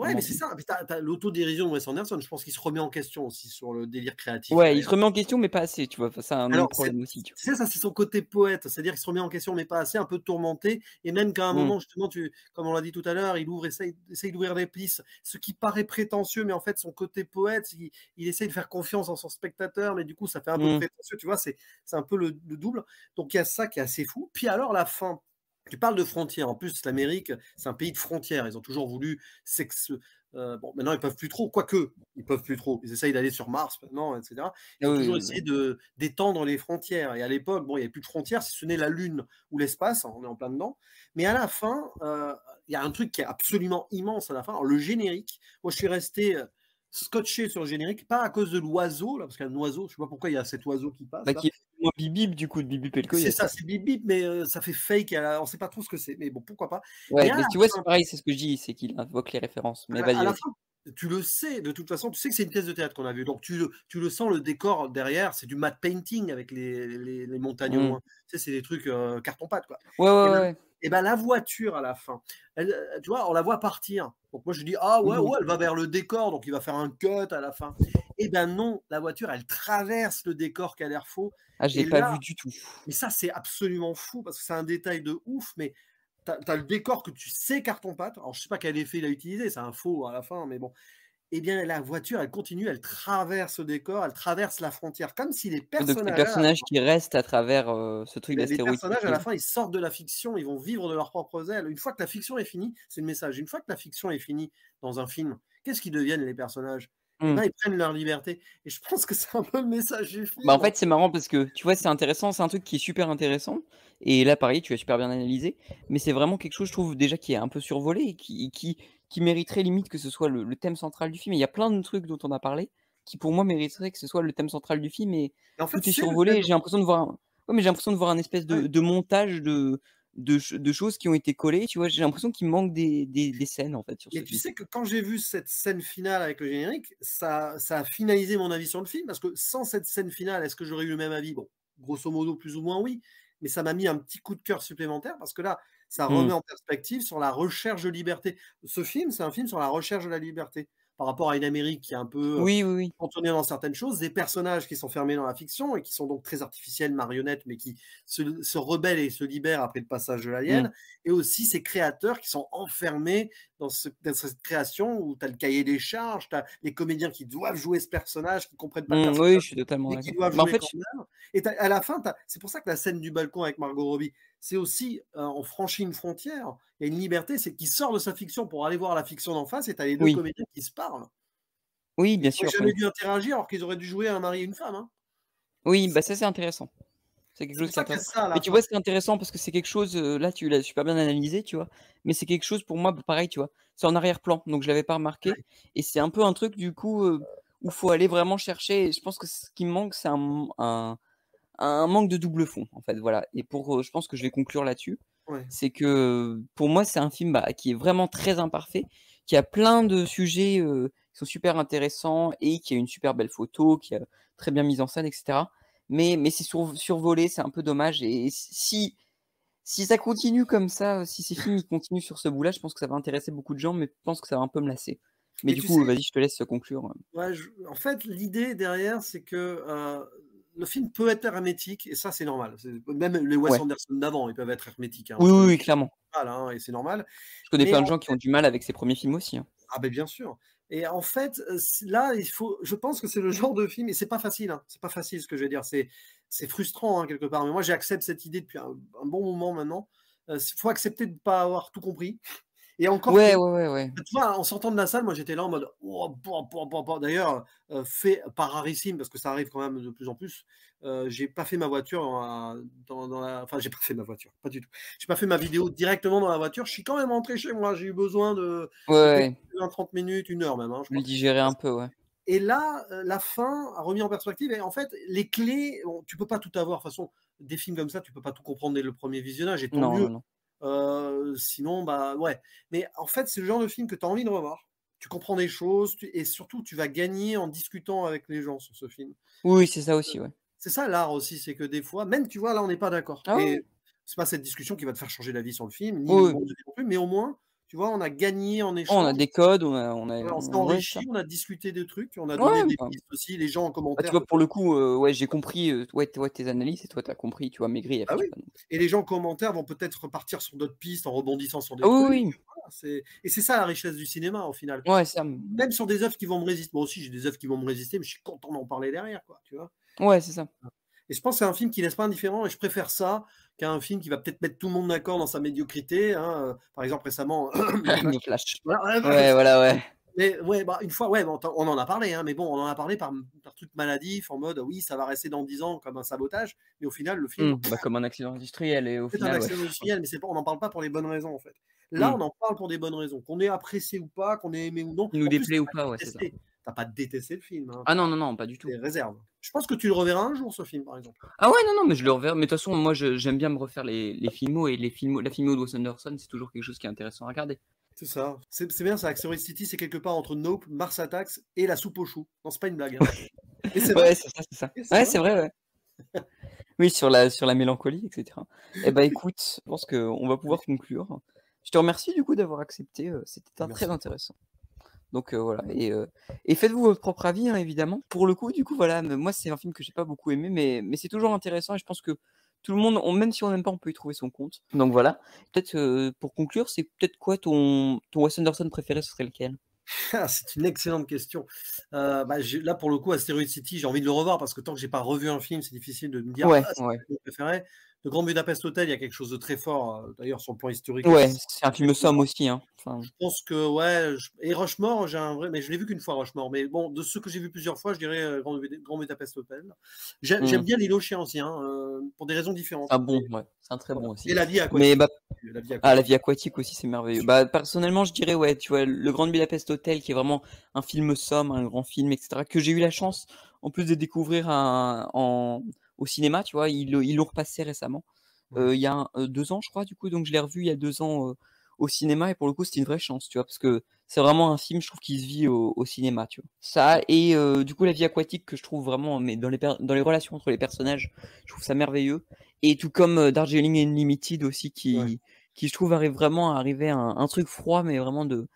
Speaker 1: à un
Speaker 2: Ouais, mais
Speaker 1: moment
Speaker 2: c'est
Speaker 1: donné.
Speaker 2: ça. Mais tu l'autodérision de Wes Anderson. Je pense qu'il se remet en question aussi sur le délire créatif
Speaker 1: Ouais, il se
Speaker 2: derrière.
Speaker 1: remet en question, mais pas assez, tu vois? Enfin, c'est un autre
Speaker 2: Alors,
Speaker 1: problème aussi, tu vois?
Speaker 2: tu sais, ça, c'est son côté poète, c'est-à-dire qu'il se remet en question, mais pas assez, un peu tourmenté, et même qu'à un
Speaker 1: Mmh.
Speaker 2: moment, justement, comme on l'a dit tout à l'heure, essaye d'ouvrir des pistes, ce qui paraît prétentieux, mais en fait, son côté poète, il essaye de faire confiance en son spectateur, mais du coup, ça fait un peu
Speaker 1: Mmh.
Speaker 2: prétentieux, tu vois, c'est un peu le double. Donc, il y a ça qui est assez fou. Puis alors, la fin. Tu parles de frontières. En plus, l'Amérique, c'est un pays de frontières. Ils ont toujours voulu bon, maintenant, ils peuvent plus trop, quoique, ils peuvent plus trop. Ils essayent d'aller sur Mars maintenant, etc.
Speaker 1: Ah
Speaker 2: Ils ont
Speaker 1: oui,
Speaker 2: toujours
Speaker 1: oui,
Speaker 2: essayé
Speaker 1: oui.
Speaker 2: d'étendre les frontières. Et à l'époque, bon, il n'y avait plus de frontières si ce n'est la Lune ou l'espace, hein, on est en plein dedans. Mais à la fin, il y a un truc qui est absolument immense à la fin. Alors, le générique, moi, je suis resté scotché sur le générique, pas à cause de l'oiseau, là, parce qu'il y a un oiseau, je sais pas pourquoi il y a cet oiseau qui passe,
Speaker 1: Bah,
Speaker 2: là.
Speaker 1: qui est moins bip bip, du coup, de Bip Bip et le
Speaker 2: C'est
Speaker 1: coyote.
Speaker 2: ça, c'est bip bip, mais ça fait fake, on sait pas trop ce que c'est, mais bon, pourquoi pas. Et
Speaker 1: Ouais,
Speaker 2: à
Speaker 1: mais
Speaker 2: la
Speaker 1: tu vois, c'est
Speaker 2: fin,
Speaker 1: pareil, c'est ce que je dis, c'est qu'il invoque les références. Mais vas-y,
Speaker 2: à la
Speaker 1: vas-y.
Speaker 2: fin, tu le sais, de toute façon, tu sais que c'est une pièce de théâtre qu'on a vue. Donc tu le sens, le décor derrière, c'est du matte painting avec les montagnes au
Speaker 1: Mmh.
Speaker 2: loin. Tu sais, c'est des trucs carton-pâte, quoi.
Speaker 1: Ouais,
Speaker 2: Et
Speaker 1: ouais,
Speaker 2: ben,
Speaker 1: ouais.
Speaker 2: et ben la voiture à la fin, tu vois, on la voit partir. Donc moi je dis, ah ouais,
Speaker 1: Mmh.
Speaker 2: ouais, elle va vers le décor, donc il va faire un cut à la fin. Et ben non, la voiture, elle traverse le décor qui a l'air faux.
Speaker 1: Ah, je l'ai
Speaker 2: Et
Speaker 1: pas
Speaker 2: là,
Speaker 1: vu du tout.
Speaker 2: mais ça, c'est absolument fou parce que c'est un détail de ouf, mais tu as le décor que tu sais carton-pâte. Alors je sais pas quel effet il a utilisé, c'est un faux à la fin, mais bon. Eh bien, la voiture, elle continue, elle traverse le décor, elle traverse la frontière, comme si les
Speaker 1: Donc les
Speaker 2: personnages à la
Speaker 1: personnages qui restent à travers, ce truc
Speaker 2: les
Speaker 1: d'astéroïde qui
Speaker 2: personnages à la
Speaker 1: file.
Speaker 2: fin, ils sortent de la fiction, ils vont vivre de leurs propres ailes. Une fois que la fiction est finie, c'est le message. Une fois que la fiction est finie dans un film, qu'est-ce qu'ils deviennent les personnages? Eh
Speaker 1: Mmh.
Speaker 2: ben, ils prennent leur liberté. Et je pense que c'est un peu le message du
Speaker 1: Bah, en
Speaker 2: film, en
Speaker 1: fait, c'est
Speaker 2: fait.
Speaker 1: marrant parce que, tu vois, c'est intéressant, c'est un truc qui est super intéressant et là, pareil, tu as super bien analysé, mais c'est vraiment quelque chose, je trouve, déjà, qui est un peu survolé et qui mériterait limite que ce soit le thème central du film et il y a plein de trucs dont on a parlé, qui pour moi mériteraient que ce soit le thème central du film et
Speaker 2: Et en fait,
Speaker 1: tout est
Speaker 2: c'est le
Speaker 1: survolé
Speaker 2: thème.
Speaker 1: et j'ai l'impression de voir un ouais, mais j'ai l'impression de voir un espèce
Speaker 2: Ouais.
Speaker 1: de montage de choses qui ont été collées, tu vois? J'ai l'impression qu'il manque des scènes, en fait, sur
Speaker 2: Mais
Speaker 1: ce
Speaker 2: tu
Speaker 1: film.
Speaker 2: sais que quand j'ai vu cette scène finale avec le générique, ça a finalisé mon avis sur le film, parce que sans cette scène finale, est-ce que j'aurais eu le même avis? Bon, grosso modo, plus ou moins oui, mais ça m'a mis un petit coup de cœur supplémentaire parce que là, ça
Speaker 1: Mmh.
Speaker 2: remet en perspective sur la recherche de liberté. Ce film, c'est un film sur la recherche de la liberté, par rapport à une Amérique qui est un peu,
Speaker 1: Oui, oui, oui.
Speaker 2: contournée dans certaines choses, des personnages qui sont fermés dans la fiction et qui sont donc très artificiels, marionnettes, mais qui se rebellent et se libèrent après le passage de
Speaker 1: Mmh.
Speaker 2: l'alien, et aussi ces créateurs qui sont enfermés dans cette création où tu as le cahier des charges, tu as les comédiens qui doivent jouer ce personnage, qui ne comprennent pas le
Speaker 1: Mmh, oui,
Speaker 2: personnage,
Speaker 1: je suis totalement
Speaker 2: mais qui
Speaker 1: d'accord.
Speaker 2: doivent
Speaker 1: Bah, en
Speaker 2: jouer
Speaker 1: fait,
Speaker 2: quand même. Et à la fin, c'est pour ça que la scène du balcon avec Margot Robbie, c'est aussi, on franchit une frontière, il y a une liberté, c'est qu'il sort de sa fiction pour aller voir la fiction d'en face et tu as les deux
Speaker 1: oui.
Speaker 2: comédiens qui se parlent.
Speaker 1: Oui,
Speaker 2: Ils
Speaker 1: bien
Speaker 2: n'auraient
Speaker 1: sûr,
Speaker 2: jamais
Speaker 1: oui.
Speaker 2: dû interagir alors qu'ils auraient dû jouer un mari et une femme, hein.
Speaker 1: Oui, bah, ça, c'est intéressant. C'est quelque
Speaker 2: C'est
Speaker 1: chose
Speaker 2: pour
Speaker 1: qui est
Speaker 2: ça qu'il y a
Speaker 1: intéressant.
Speaker 2: ça à
Speaker 1: Mais
Speaker 2: la
Speaker 1: tu
Speaker 2: fin.
Speaker 1: vois, c'est intéressant parce que c'est quelque chose, là, tu l'as super bien analysé, tu vois? Mais c'est quelque chose pour moi, bah, pareil, tu vois? C'est en arrière-plan, donc je l'avais pas remarqué et c'est un peu un truc du coup, où faut aller vraiment chercher et je pense que ce qui me manque, c'est un manque de double fond, en fait, voilà et je pense que je vais conclure là-dessus.
Speaker 2: Ouais.
Speaker 1: C'est que, pour moi, c'est un film, bah, qui est vraiment très imparfait, qui a plein de sujets, qui sont super intéressants et qui a une super belle photo, qui a très bien mise en scène et cetera. Mais c'est survolé, c'est un peu dommage et si ça continue comme ça, si ces films, ils continuent sur ce bout-là, je pense que ça va intéresser beaucoup de gens, mais je pense que ça va un peu me lasser. Mais
Speaker 2: Et
Speaker 1: du
Speaker 2: tu sais,
Speaker 1: coup, vas-y, je te laisse conclure.
Speaker 2: ouais, en fait, l'idée derrière, c'est que le film peut être hermétique, et ça, c'est normal. Même les Wes
Speaker 1: Ouais.
Speaker 2: Anderson d'avant, ils peuvent être hermétiques, hein,
Speaker 1: Oui,
Speaker 2: entre
Speaker 1: oui,
Speaker 2: nous,
Speaker 1: oui, clairement.
Speaker 2: hein, et c'est normal.
Speaker 1: Je connais
Speaker 2: Mais
Speaker 1: plein de gens qui ont du mal avec ses premiers films aussi, hein.
Speaker 2: ah ben bien sûr. Et en fait, là, je pense que c'est le genre de film, et c'est pas facile, hein, c'est pas facile ce que je vais dire, c'est frustrant, hein, quelque part. Mais moi, j'accepte cette idée depuis un bon moment maintenant. Il faut accepter de ne pas avoir tout compris. Et encore
Speaker 1: Ouais,
Speaker 2: que,
Speaker 1: ouais, ouais, ouais.
Speaker 2: tu vois, en sortant de la salle, moi j'étais là en mode oh, d'ailleurs, fait par rarissime, parce que ça arrive quand même de plus en plus. J'ai pas fait ma voiture enfin, j'ai pas fait ma voiture, pas du tout. J'ai pas fait ma vidéo directement dans la voiture. Je suis quand même rentré chez moi. J'ai eu besoin
Speaker 1: Ouais,
Speaker 2: de
Speaker 1: ouais,
Speaker 2: peut-être
Speaker 1: ouais.
Speaker 2: 20-30 minutes, 1 heure même, hein, je
Speaker 1: Le
Speaker 2: crois.
Speaker 1: digérer un peu, ouais.
Speaker 2: Et là, la fin a remis en perspective. Et en fait, les clés, bon, tu peux pas tout avoir. De toute façon, des films comme ça, tu peux pas tout comprendre dès le premier visionnage, et tant
Speaker 1: Non,
Speaker 2: mieux.
Speaker 1: non, non.
Speaker 2: Sinon, bah ouais. Mais en fait, c'est le genre de film que tu as envie de revoir. Tu comprends des choses, et surtout, tu vas gagner en discutant avec les gens sur ce film.
Speaker 1: Oui, oui, c'est ça aussi, ouais.
Speaker 2: C'est ça l'art aussi, c'est que des fois, même tu vois, là, on n'est pas d'accord.
Speaker 1: Ah ouais?
Speaker 2: Et c'est pas cette discussion qui va te faire changer d'avis sur le film, ni
Speaker 1: Oui,
Speaker 2: mon
Speaker 1: oui.
Speaker 2: avis non plus, mais au moins, tu vois, on a gagné en
Speaker 1: Oh, on a
Speaker 2: échange.
Speaker 1: des codes,
Speaker 2: Ouais, on s'est
Speaker 1: ouais, c'est ça.
Speaker 2: enrichi, on a discuté de trucs, on a donné
Speaker 1: Ouais,
Speaker 2: des
Speaker 1: bah
Speaker 2: pistes aussi, les gens en
Speaker 1: bah, tu
Speaker 2: commentaire
Speaker 1: vois, pour
Speaker 2: peut-être.
Speaker 1: le coup, ouais, j'ai compris, ouais, tes analyses et toi, tu as compris, tu vois, mes griefs,
Speaker 2: Ah
Speaker 1: tu
Speaker 2: oui,
Speaker 1: vois? Donc
Speaker 2: et les gens en commentaire vont peut-être repartir sur d'autres pistes en rebondissant sur
Speaker 1: ah
Speaker 2: des
Speaker 1: oui,
Speaker 2: trucs.
Speaker 1: oui.
Speaker 2: Voilà, c'est ça la richesse du cinéma au final.
Speaker 1: Ouais, ça, mmh,
Speaker 2: Même sur des œuvres qui vont me résister. Moi aussi, j'ai des œuvres qui vont me résister, mais je suis content d'en parler derrière, quoi, tu vois?
Speaker 1: ouais, c'est ça.
Speaker 2: Et je pense que c'est un film qui laisse pas indifférent, et je préfère ça qu'un film qui va peut-être mettre tout le monde d'accord dans sa médiocrité, hein, par exemple récemment, The Flash.
Speaker 1: The Flash.
Speaker 2: Voilà,
Speaker 1: Ouais, voilà, ouais.
Speaker 2: mais ouais, bah, une fois, ouais, bon, on en a parlé, hein, mais bon, on en a parlé par truc maladif, en mode: «Oui, ça va rester dans 10 ans comme un sabotage», mais au final, le film,
Speaker 1: Mmh, bah, comme un accident industriel et au
Speaker 2: c'est un
Speaker 1: final, ouais.
Speaker 2: accident industriel, mais c'est pas on n'en parle pas pour les bonnes raisons, en fait. Là,
Speaker 1: Mmh.
Speaker 2: on en parle pour des bonnes raisons. Qu'on ait apprécié ou pas, qu'on ait aimé ou non.
Speaker 1: Qui nous
Speaker 2: En plus,
Speaker 1: déplaît ou pas, ouais, c'est ça.
Speaker 2: tu pas détesté le film, hein,
Speaker 1: Ah
Speaker 2: tu
Speaker 1: non,
Speaker 2: as
Speaker 1: non, non, pas du tout.
Speaker 2: des réserves. Je pense que tu le reverras un jour ce film, par exemple.
Speaker 1: Ah ouais, non, non, mais je le reverrai. Mais de toute façon, moi, j'aime bien me refaire les filmos et la filmo de Wes Anderson, c'est toujours quelque chose qui est intéressant à regarder.
Speaker 2: C'est ça. C'est bien ça, Asteroid City, c'est quelque part entre Nope, Mars Attacks et La Soupe aux choux. Non, c'est pas une blague, hein. Et c'est vrai,
Speaker 1: Ouais, c'est ça, c'est ça.
Speaker 2: et c'est
Speaker 1: Ouais,
Speaker 2: vrai.
Speaker 1: c'est vrai, ouais. Oui, sur la mélancolie, et cetera. Eh bah, écoute, je pense qu'on va pouvoir conclure. Je te remercie du coup d'avoir accepté, c'était un très
Speaker 2: Merci.
Speaker 1: intéressant. Donc voilà et faites-vous votre propre avis, hein, évidemment. Pour le coup, du coup, voilà, moi, c'est un film que j'ai pas beaucoup aimé, mais c'est toujours intéressant et je pense que tout le monde, même si on n'aime pas, on peut y trouver son compte. Donc voilà. Peut-être, pour conclure, c'est peut-être quoi ton Wes Anderson préféré, ce serait lequel?
Speaker 2: Ah, c'est une excellente question. Bah, là, pour le coup, Asteroid City, j'ai envie de le revoir parce que tant que j'ai pas revu un film, c'est difficile de me dire:
Speaker 1: Ouais,
Speaker 2: «Ah, c'est
Speaker 1: ouais.
Speaker 2: mon préféré». Le Grand Budapest Hotel, il y a quelque chose de très fort, d'ailleurs sur le plan historique
Speaker 1: Ouais,
Speaker 2: aussi.
Speaker 1: c'est un film somme aussi, hein. Enfin,
Speaker 2: Je pense que ouais, et Rushmore, j'ai un vrai mais je l'ai vu qu'une fois Rushmore, mais bon, de ceux que j'ai vus plusieurs fois, je dirais, Grand Budapest Hotel. J'aime
Speaker 1: mmh,
Speaker 2: bien L'Île aux chiens aussi, hein, pour des raisons
Speaker 1: c'est
Speaker 2: différentes,
Speaker 1: un
Speaker 2: mais
Speaker 1: bon, ouais, c'est un très
Speaker 2: voilà,
Speaker 1: bon
Speaker 2: et
Speaker 1: aussi.
Speaker 2: La vie
Speaker 1: Mais
Speaker 2: aquatique,
Speaker 1: bah
Speaker 2: La vie
Speaker 1: ah, La
Speaker 2: aquatique,
Speaker 1: vie aquatique aussi, c'est
Speaker 2: bien
Speaker 1: merveilleux.
Speaker 2: sûr.
Speaker 1: Bah, personnellement, je dirais, ouais, tu vois, Le Grand Budapest Hotel, qui est vraiment un film somme, un grand film, et cetera, que j'ai eu la chance, en plus de découvrir au cinéma, tu vois, ils l'ont repassé récemment.
Speaker 2: Ouais.
Speaker 1: Il y a 2 ans, je crois, du coup, donc je l'ai revu il y a 2 ans, au cinéma et pour le coup, c'était une vraie chance, tu vois? Parce que c'est vraiment un film, je trouve, qui se vit au cinéma, tu vois? Ça et du coup, La vie aquatique que je trouve vraiment mais dans les relations entre les personnages, je trouve ça merveilleux et tout comme, Darjeeling Unlimited aussi
Speaker 2: Ouais.
Speaker 1: qui je trouve arrive vraiment à arriver à un truc froid, mais vraiment de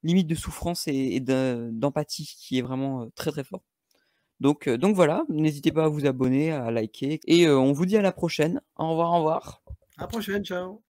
Speaker 1: limite de souffrance et d'empathie qui est vraiment, très, très fort. Donc voilà, n'hésitez pas à vous abonner, à liker et on vous dit à la prochaine. Au revoir, au revoir.
Speaker 2: À la prochaine, ciao.